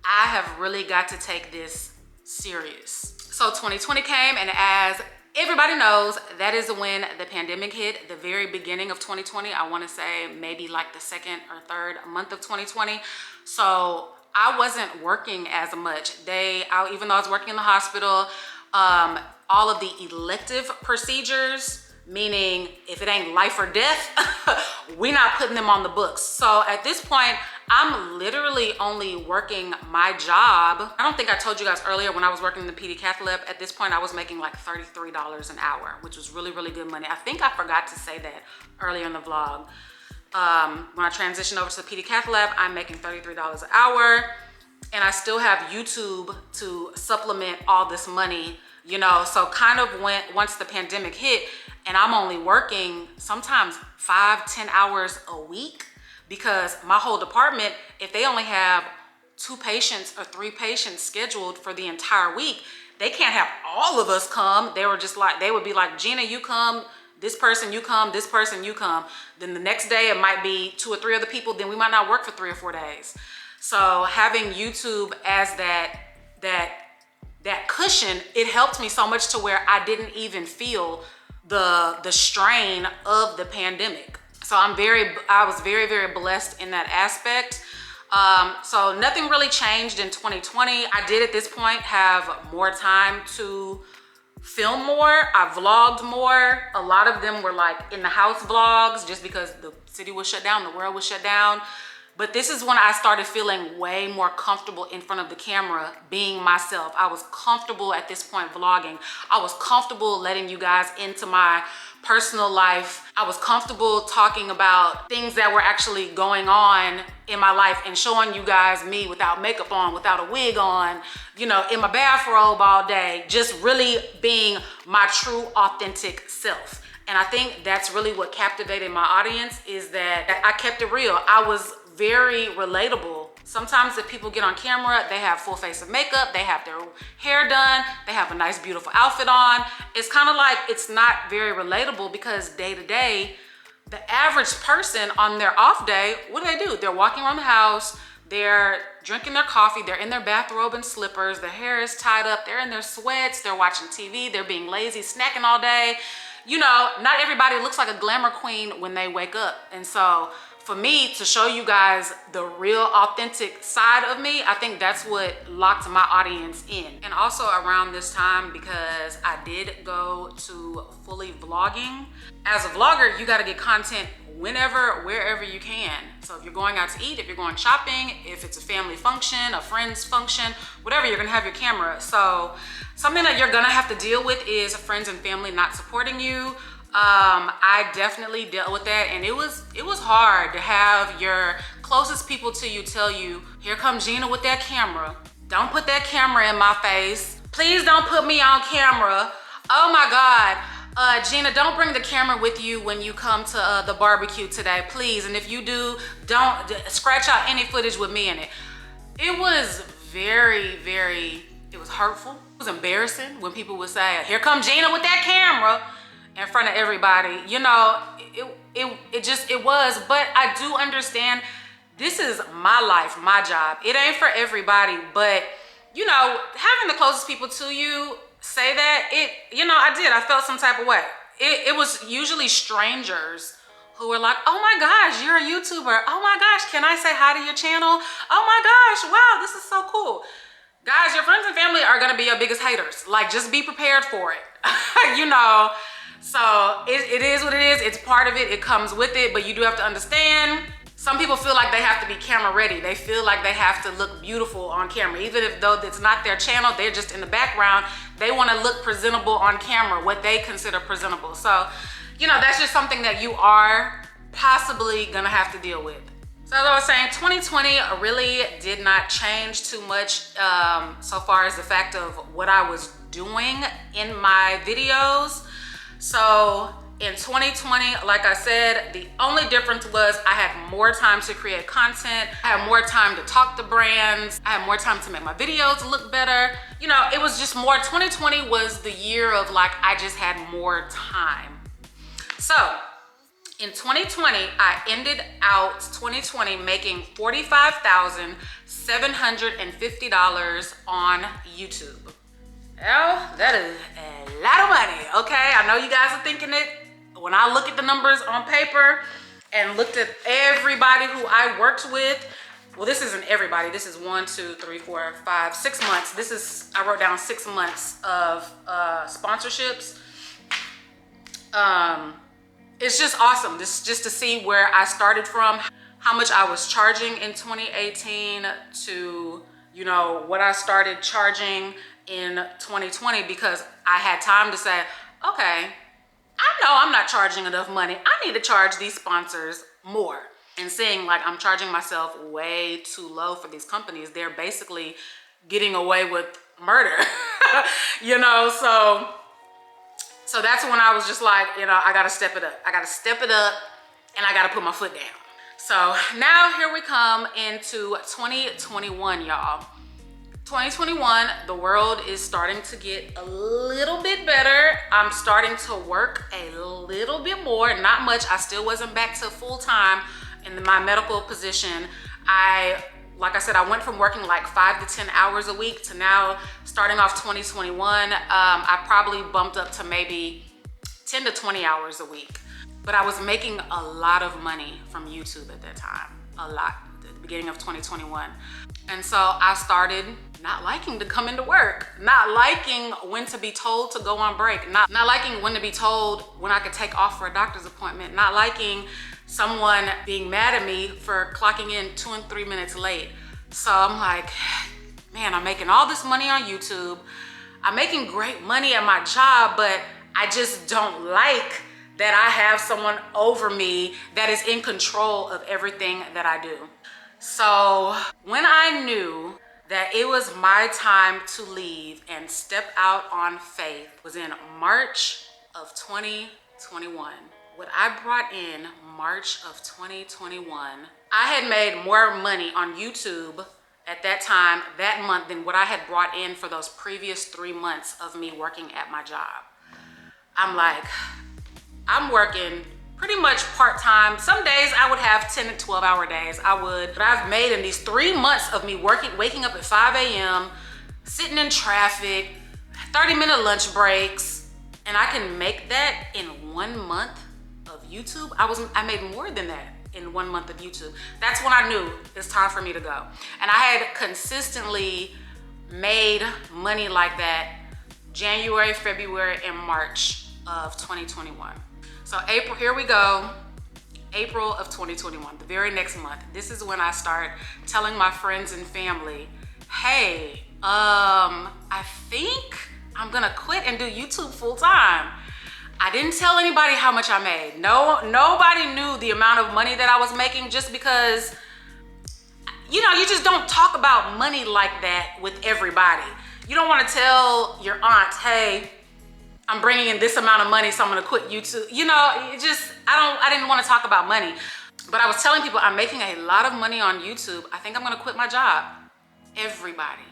I have really got to take this serious. So 2020 came, and as everybody knows, that is when the pandemic hit, the very beginning of 2020. I want to say maybe like the second or third month of 2020. So I wasn't working as much. Even though I was working in the hospital, all of the elective procedures, meaning if it ain't life or death, we're not putting them on the books. So at this point, I'm literally only working my job. I don't think I told you guys earlier, when I was working in the PD cath lab, at this point I was making like $33 an hour, which was really, really good money. I think I forgot to say that earlier in the vlog. When I transitioned over to the PD cath lab, I'm making $33 an hour, and I still have YouTube to supplement all this money, you know. So kind of once the pandemic hit, and I'm only working sometimes 5-10 hours a week, because my whole department, if they only have 2 patients or 3 patients scheduled for the entire week, they can't have all of us come. They would be like, Gina, you come. This person, you come. This person, you come. Then the next day, it might be 2 or 3 other people. Then we might not work for 3 or 4 days. So having YouTube as that cushion, it helped me so much to where I didn't even feel the strain of the pandemic. So I was very, very blessed in that aspect. So nothing really changed in 2020. I did at this point have more time to film more. I vlogged more. A lot of them were like in the house vlogs, just because the city was shut down, the world was shut down. But this is when I started feeling way more comfortable in front of the camera, being myself. I was comfortable at this point vlogging. I was comfortable letting you guys into my personal life. I was comfortable talking about things that were actually going on in my life and showing you guys me without makeup on, without a wig on, you know, in my bathrobe all day, just really being my true, authentic self. And I think that's really what captivated my audience, is that I kept it real. I was very relatable. Sometimes if people get on camera, they have full face of makeup, they have their hair done, they have a nice, beautiful outfit on. It's kind of like, it's not very relatable, because day to day, the average person on their off day, what do? They're walking around the house, they're drinking their coffee, they're in their bathrobe and slippers, their hair is tied up, they're in their sweats, they're watching TV, they're being lazy, snacking all day. You know, not everybody looks like a glamour queen when they wake up. And so for me to show you guys the real authentic side of me, I think that's what locked my audience in. And also around this time, because I did go to fully vlogging. As a vlogger, you gotta get content whenever, wherever you can. So if you're going out to eat, if you're going shopping, if it's a family function, a friend's function, whatever, you're gonna have your camera. So something that you're gonna have to deal with is friends and family not supporting you. I definitely dealt with that, and it was hard to have your closest people to you tell you, here comes Gina with that camera. Don't put that camera in my face. Please don't put me on camera. Oh my God. Gina, don't bring the camera with you when you come to the barbecue today, please. And if you do, don't scratch out any footage with me in it. It was very, it was hurtful. It was embarrassing when people would say, here come Gina with that camera in front of everybody. You know, it was, but I do understand this is my life, my job. It ain't for everybody, but you know, having the closest people to you say that, you know, I felt some type of way. It was usually strangers who were like, oh my gosh, you're a YouTuber. Oh my gosh, can I say hi to your channel? Oh my gosh, wow, this is so cool. Guys, your friends and family are gonna be your biggest haters. Like, just be prepared for it, you know? So it is what it is. It's part of it. It comes with it, but you do have to understand, some people feel like they have to be camera ready. They feel like they have to look beautiful on camera. Even if though it's not their channel, they're just in the background. They want to look presentable on camera, what they consider presentable. So, you know, that's just something that you are possibly gonna have to deal with. So as I was saying, 2020 really did not change too much so far as the fact of what I was doing in my videos. So in 2020, like I said, the only difference was I had more time to create content. I had more time to talk to brands. I had more time to make my videos look better. You know, it was just more, 2020 was the year of like, I just had more time. So in 2020, I ended out 2020 making $45,750 on YouTube. Well, that is a lot of money, okay? I know you guys are thinking it. When I look at the numbers on paper and looked at everybody who I worked with, well, this isn't everybody. This is 1, 2, 3, 4, 5, 6 months. This is, I wrote down 6 months of sponsorships. It's just awesome. This just to see where I started from, how much I was charging in 2018 to, you know, what I started charging in 2020, because I had time to say, okay, I know I'm not charging enough money. I need to charge these sponsors more. And seeing like I'm charging myself way too low for these companies. They're basically getting away with murder, you know? So that's when I was just like, you know, I gotta step it up. I gotta step it up and I gotta put my foot down. So now here we come into 2021, y'all. 2021, the world is starting to get a little bit better. I'm starting to work a little bit more, not much. I still wasn't back to full time in my medical position. Like I said, I went from working like 5 to 10 hours a week to now starting off 2021. I probably bumped up to maybe 10 to 20 hours a week. But I was making a lot of money from YouTube at that time, a lot, at the beginning of 2021. And so I started not liking to come into work, not liking when to be told to go on break, not liking when to be told when I could take off for a doctor's appointment, not liking someone being mad at me for clocking in 2 and 3 minutes late. So I'm like, man, I'm making all this money on YouTube. I'm making great money at my job, but I just don't like that I have someone over me that is in control of everything that I do. So when I knew that it was my time to leave and step out on faith was in March of 2021. What I brought in March of 2021, I had made more money on YouTube at that time, that month, than what I had brought in for those previous 3 months of me working at my job. I'm like, I'm working pretty much part-time. Some days I would have 10 to 12-hour days, I would. But I've made in these 3 months of me waking up at 5 a.m., sitting in traffic, 30-minute lunch breaks, and I can make that in 1 month of YouTube. I made more than that in 1 month of YouTube. That's when I knew it's time for me to go. And I had consistently made money like that January, February, and March of 2021. So April, here we go. April of 2021, the very next month. This is when I start telling my friends and family, hey, I think I'm gonna quit and do YouTube full time. I didn't tell anybody how much I made. Nobody knew the amount of money that I was making, just because, you know, you just don't talk about money like that with everybody. You don't want to tell your aunt, hey, I'm bringing in this amount of money, so I'm gonna quit YouTube. You know, it just, I didn't want to talk about money. But I was telling people I'm making a lot of money on YouTube. I think I'm gonna quit my job. Everybody,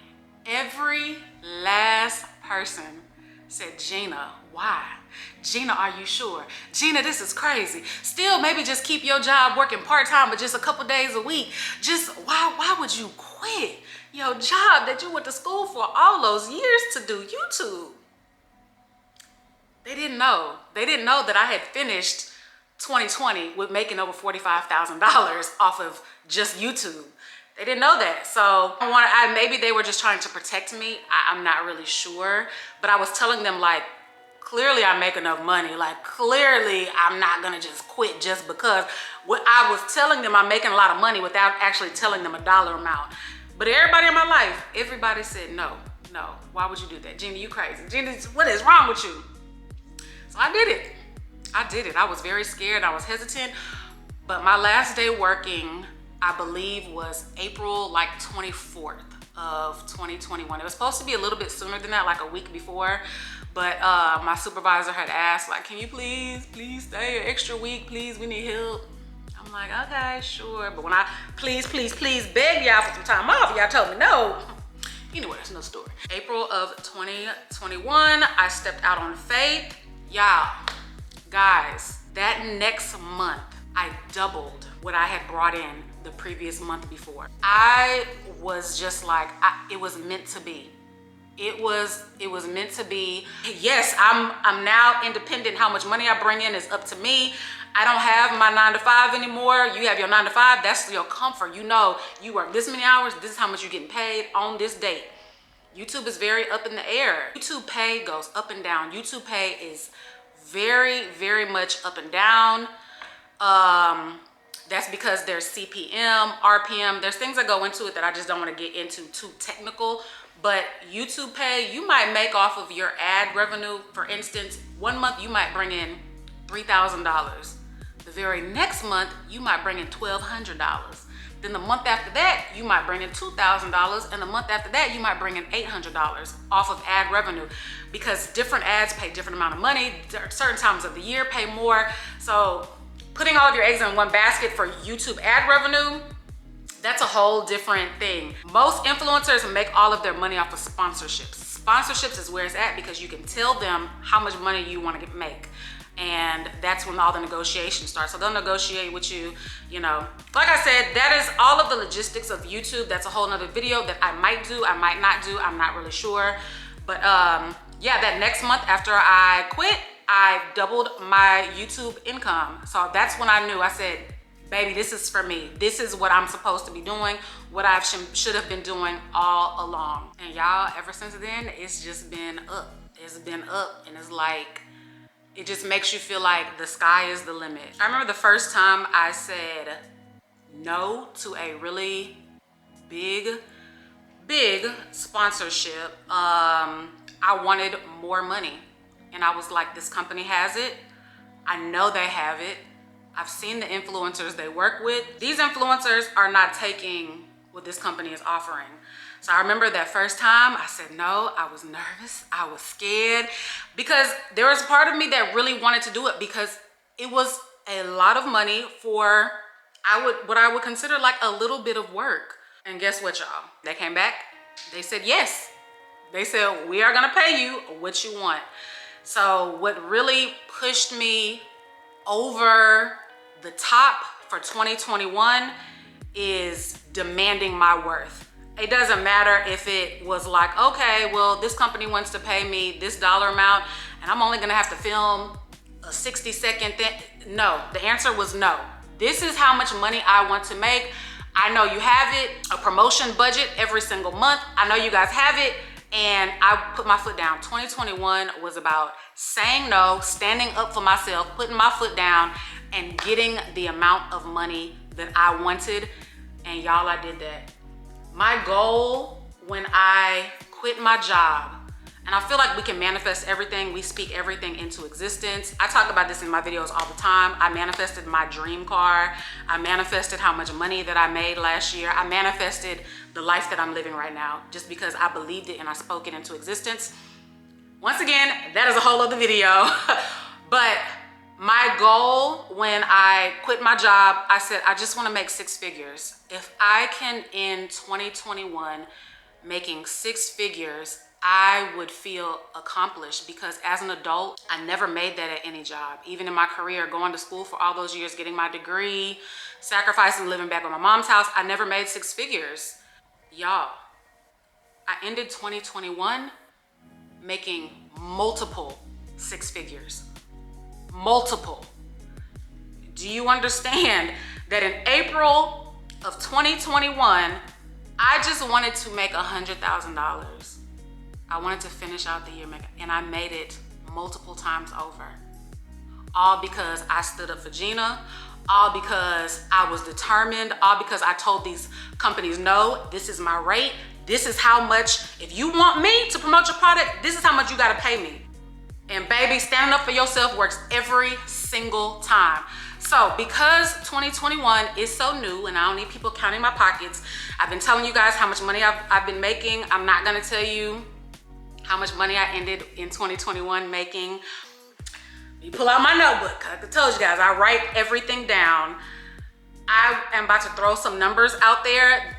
every last person said, Gina, why? Gina, are you sure? Gina, this is crazy. Still, maybe just keep your job working part-time, but just a couple days a week. Just, why would you quit your job that you went to school for all those years to do YouTube? They didn't know. They didn't know that I had finished 2020 with making over $45,000 off of just YouTube. They didn't know that. So maybe they were just trying to protect me. I'm not really sure. But I was telling them, like, clearly I make enough money. Like, clearly I'm not gonna just quit just because. What I was telling them, I'm making a lot of money without actually telling them a dollar amount. But everybody in my life, everybody said, no, why would you do that? Gina, you crazy. Gina, what is wrong with you? So I did it. I was very scared. I was hesitant. But my last day working, I believe, was April like 24th of 2021. It was supposed to be a little bit sooner than that, like a week before. But my supervisor had asked, like, can you please stay an extra week, please? We need help. I'm like, okay, sure. But when I please begged y'all for some time off, y'all told me no. Anyway, that's no story. April of 2021, I stepped out on faith. Y'all, guys, that next month, I doubled what I had brought in the previous month before. I was just like, it was meant to be. It was meant to be. Yes, I'm now independent. How much money I bring in is up to me. I don't have my 9 to 5 anymore. You have your 9 to 5. That's your comfort. You know, you work this many hours. This is how much you're getting paid on this date. YouTube is very up in the air. YouTube pay goes up and down. YouTube pay is very, very much up and down. That's because there's CPM, RPM. There's things that go into it that I just don't want to get into too technical. But YouTube pay, you might make off of your ad revenue. For instance, 1 month you might bring in $3,000. The very next month, you might bring in $1,200. Then the month after that, you might bring in $2,000. And the month after that, you might bring in $800 off of ad revenue, because different ads pay different amount of money. Certain times of the year pay more. So putting all of your eggs in one basket for YouTube ad revenue, that's a whole different thing. Most influencers make all of their money off of sponsorships. Sponsorships is where it's at, because you can tell them how much money you want to make. And that's when all the negotiations start. So they'll negotiate with you, you know. Like I said, that is all of the logistics of YouTube. That's a whole nother video that I might do, I might not do, I'm not really sure. But yeah, that next month after I quit, I doubled my YouTube income. So that's when I knew, I said, baby, this is for me. This is what I'm supposed to be doing, what I should have been doing all along. And y'all, ever since then, it's just been up. It's been up, and it's like, it just makes you feel like the sky is the limit. I remember the first time I said no to a really big sponsorship. I wanted more money. And I was like, this company has it. I know they have it. I've seen the influencers they work with. These influencers are not taking what this company is offering. So I remember that first time I said no. I was nervous, I was scared, because there was a part of me that really wanted to do it, because it was a lot of money for what I would consider like a little bit of work. And guess what, y'all? They came back, they said yes. They said, we are gonna pay you what you want. So what really pushed me over the top for 2021 is demanding my worth. It doesn't matter if it was like, okay, well, this company wants to pay me this dollar amount and I'm only gonna have to film a 60-second thing. No, the answer was no. This is how much money I want to make. I know you have it, a promotion budget every single month. I know you guys have it, and I put my foot down. 2021 was about saying no, standing up for myself, putting my foot down, and getting the amount of money that I wanted. And y'all, I did that. My goal when I quit my job, and I feel like we can manifest everything, we speak everything into existence. I talk about this in my videos all the time. I manifested my dream car. I manifested how much money that I made last year. I manifested the life that I'm living right now just because I believed it and I spoke it into existence. Once again, that is a whole other video. But my goal when I quit my job, I said, I just want to make 6 figures. If I can end 2021 making 6 figures, I would feel accomplished, because as an adult, I never made that at any job. Even in my career, going to school for all those years, getting my degree, sacrificing living back at my mom's house, I never made 6 figures. Y'all, I ended 2021 making multiple 6 figures. Multiple. Do you understand that in April of 2021, I just wanted to make $100,000. I wanted to finish out the year, and I made it multiple times over. All because I stood up for Gina, all because I was determined, all because I told these companies, no, this is my rate. This is how much, if you want me to promote your product, this is how much you gotta pay me. And baby, standing up for yourself works every single time. So because 2021 is so new and I don't need people counting my pockets, I've been telling you guys how much money I've been making. I'm not gonna tell you how much money I ended in 2021 making. You pull out my notebook. I told you guys, I write everything down. I am about to throw some numbers out there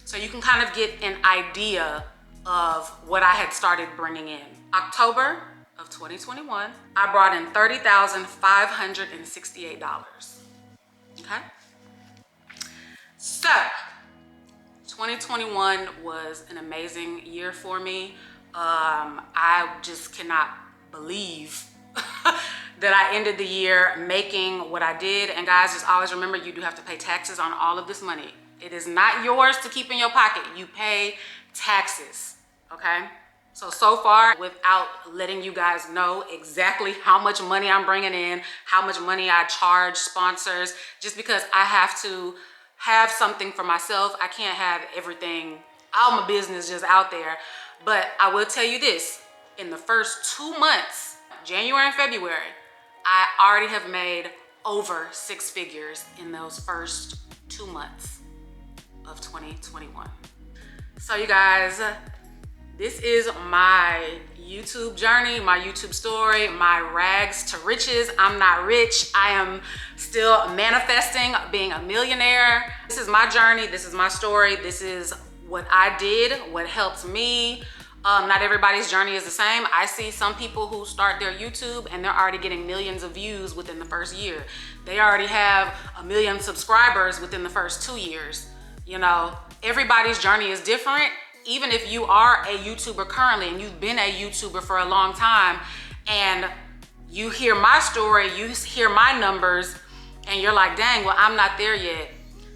so you can kind of get an idea of what I had started bringing in. October of 2021, I brought in $30,568. Okay? So, 2021 was an amazing year for me. I just cannot believe that I ended the year making what I did. And guys, just always remember, you do have to pay taxes on all of this money. It is not yours to keep in your pocket. You pay taxes, okay? So far, without letting you guys know exactly how much money I'm bringing in, how much money I charge sponsors, just because I have to have something for myself. I can't have everything, all my business just out there. But I will tell you this, in the first 2 months, January and February, I already have made over 6 figures in those first 2 months of 2021. So you guys, this is my YouTube journey, my YouTube story, my rags to riches. I'm not rich. I am still manifesting being a millionaire. This is my journey. This is my story. This is what I did, what helped me. Not everybody's journey is the same. I see some people who start their YouTube and they're already getting millions of views within the first year. They already have 1 million subscribers within the first 2 years. You know, everybody's journey is different. Even if you are a YouTuber currently and you've been a YouTuber for a long time and you hear my story, you hear my numbers, and you're like, dang, well, I'm not there yet.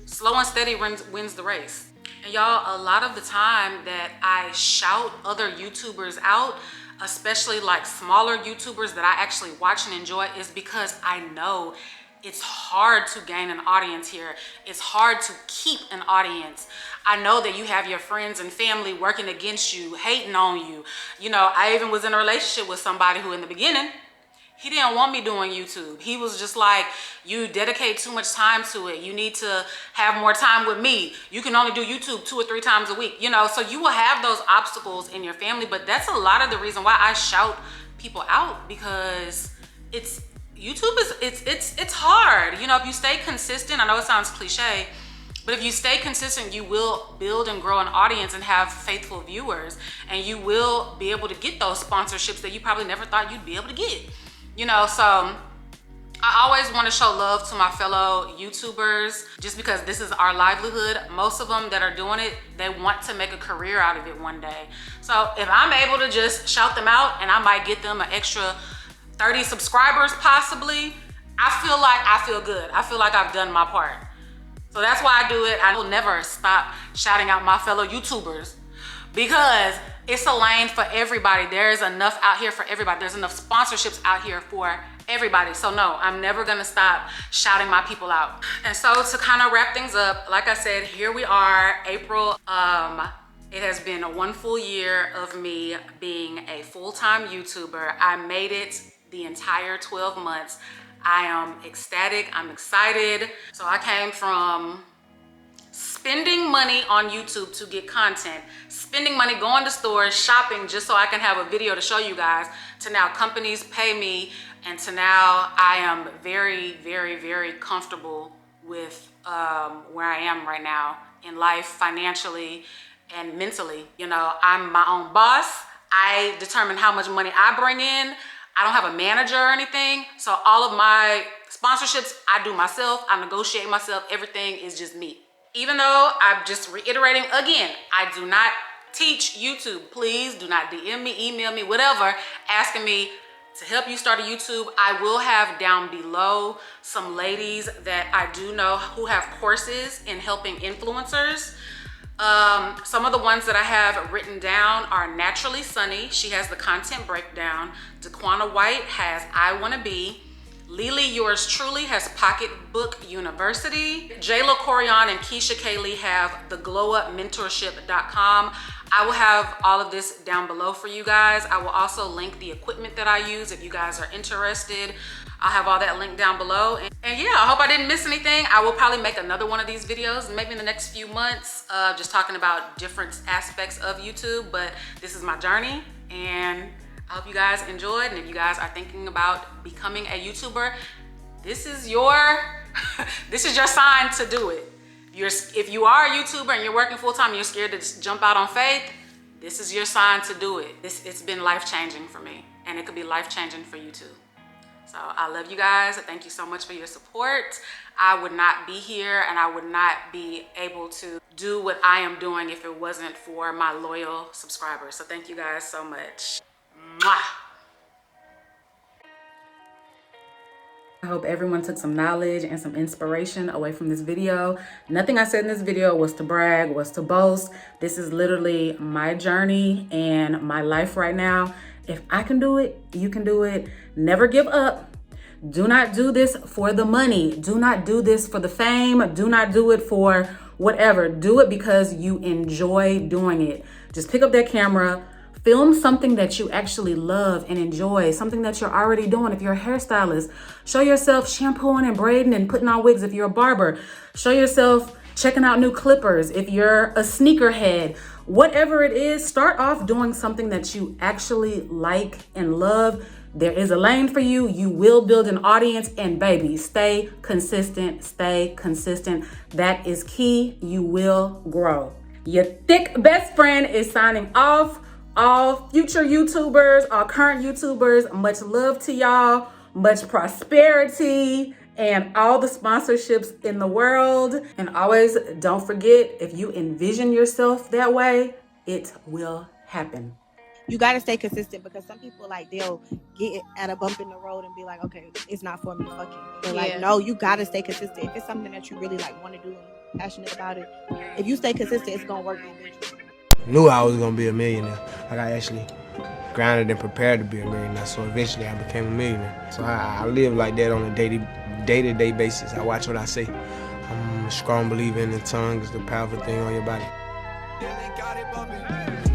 Slow and steady wins the race. And y'all, a lot of the time that I shout other YouTubers out, especially like smaller YouTubers that I actually watch and enjoy, is because I know it's hard to gain an audience here. It's hard to keep an audience. I know that you have your friends and family working against you, hating on you. You know, I even was in a relationship with somebody who in the beginning, he didn't want me doing YouTube. He was just like, you dedicate too much time to it. You need to have more time with me. You can only do YouTube 2 or 3 times a week. You know, so you will have those obstacles in your family, but that's a lot of the reason why I shout people out, because YouTube is, it's hard. You know, if you stay consistent, I know it sounds cliche, but if you stay consistent, you will build and grow an audience and have faithful viewers, and you will be able to get those sponsorships that you probably never thought you'd be able to get. You know, so I always want to show love to my fellow YouTubers just because this is our livelihood. Most of them that are doing it, they want to make a career out of it one day. So if I'm able to just shout them out and I might get them an extra 30 subscribers possibly, I feel good. I feel like I've done my part. So that's why I do it. I will never stop shouting out my fellow YouTubers because it's a lane for everybody. There is enough out here for everybody. There's enough sponsorships out here for everybody. So no, I'm never gonna stop shouting my people out. And so to kind of wrap things up, like I said, here we are, April. It has been one full year of me being a full-time YouTuber. I made it the entire 12 months. I am ecstatic, I'm excited. So I came from spending money on YouTube to get content, spending money going to stores, shopping just so I can have a video to show you guys, to now companies pay me, and to now I am very, very, very comfortable with where I am right now in life, financially and mentally. You know, I'm my own boss. I determine how much money I bring in. I don't have a manager or anything. So all of my sponsorships, I do myself. I negotiate myself. Everything is just me. Even though I'm just reiterating again, I do not teach YouTube. Please do not DM me, email me, whatever, asking me to help you start a YouTube. I will have down below some ladies that I do know who have courses in helping influencers. Some of the ones that I have written down are Naturally Sunny. She has the content breakdown. Daquana White has I Wanna Be. Leelee, yours truly, has Pocketbook University. Jayla, Korian, and Kaylee have the glowupmentorship.com. I will have all of this down below for you guys. I will also link the equipment that I use if you guys are interested. I'll have all that linked down below. And yeah, I hope I didn't miss anything. I will probably make another one of these videos maybe in the next few months, just talking about different aspects of YouTube. But this is my journey, and I hope you guys enjoyed. And if you guys are thinking about becoming a YouTuber, this is your this is your sign to do it. If you are a YouTuber and you're working full-time and you're scared to just jump out on faith, this is your sign to do it. It's been life-changing for me, and it could be life-changing for you too. So I love you guys. Thank you so much for your support. I would not be here and I would not be able to do what I am doing if it wasn't for my loyal subscribers. So thank you guys so much. Mwah. I hope everyone took some knowledge and some inspiration away from this video. Nothing I said in this video was to brag, was to boast. This is literally my journey and my life right now. If I can do it, you can do it. Never give up. Do not do this for the money. Do not do this for the fame. Do not do it for whatever. Do it because you enjoy doing it. Just pick up that camera, film something that you actually love and enjoy, something that you're already doing. If you're a hairstylist, show yourself shampooing and braiding and putting on wigs. If you're a barber, show yourself checking out new clippers. If you're a sneakerhead, whatever it is, start off doing something that you actually like and love. There is a lane for you. You will build an audience, and baby, stay consistent, stay consistent. That is key. You will grow. Your thick best friend is signing off. All future YouTubers, all current YouTubers, much love to y'all, much prosperity, and all the sponsorships in the world. And always don't forget, if you envision yourself that way, it will happen. You got to stay consistent, because some people, like, they'll get at a bump in the road and be like, okay, it's not for me, fuck it. But like, no, you got to stay consistent. If it's something that you really like want to do and you're passionate about it, if you stay consistent, it's going to work eventually. Knew I was going to be a millionaire. Like, I actually grounded and prepared to be a millionaire. So eventually I became a millionaire. So I live like that on a day-to-day basis. I watch what I say. I'm a strong believer in the tongue is the powerful thing on your body. Yeah, they got it bumping.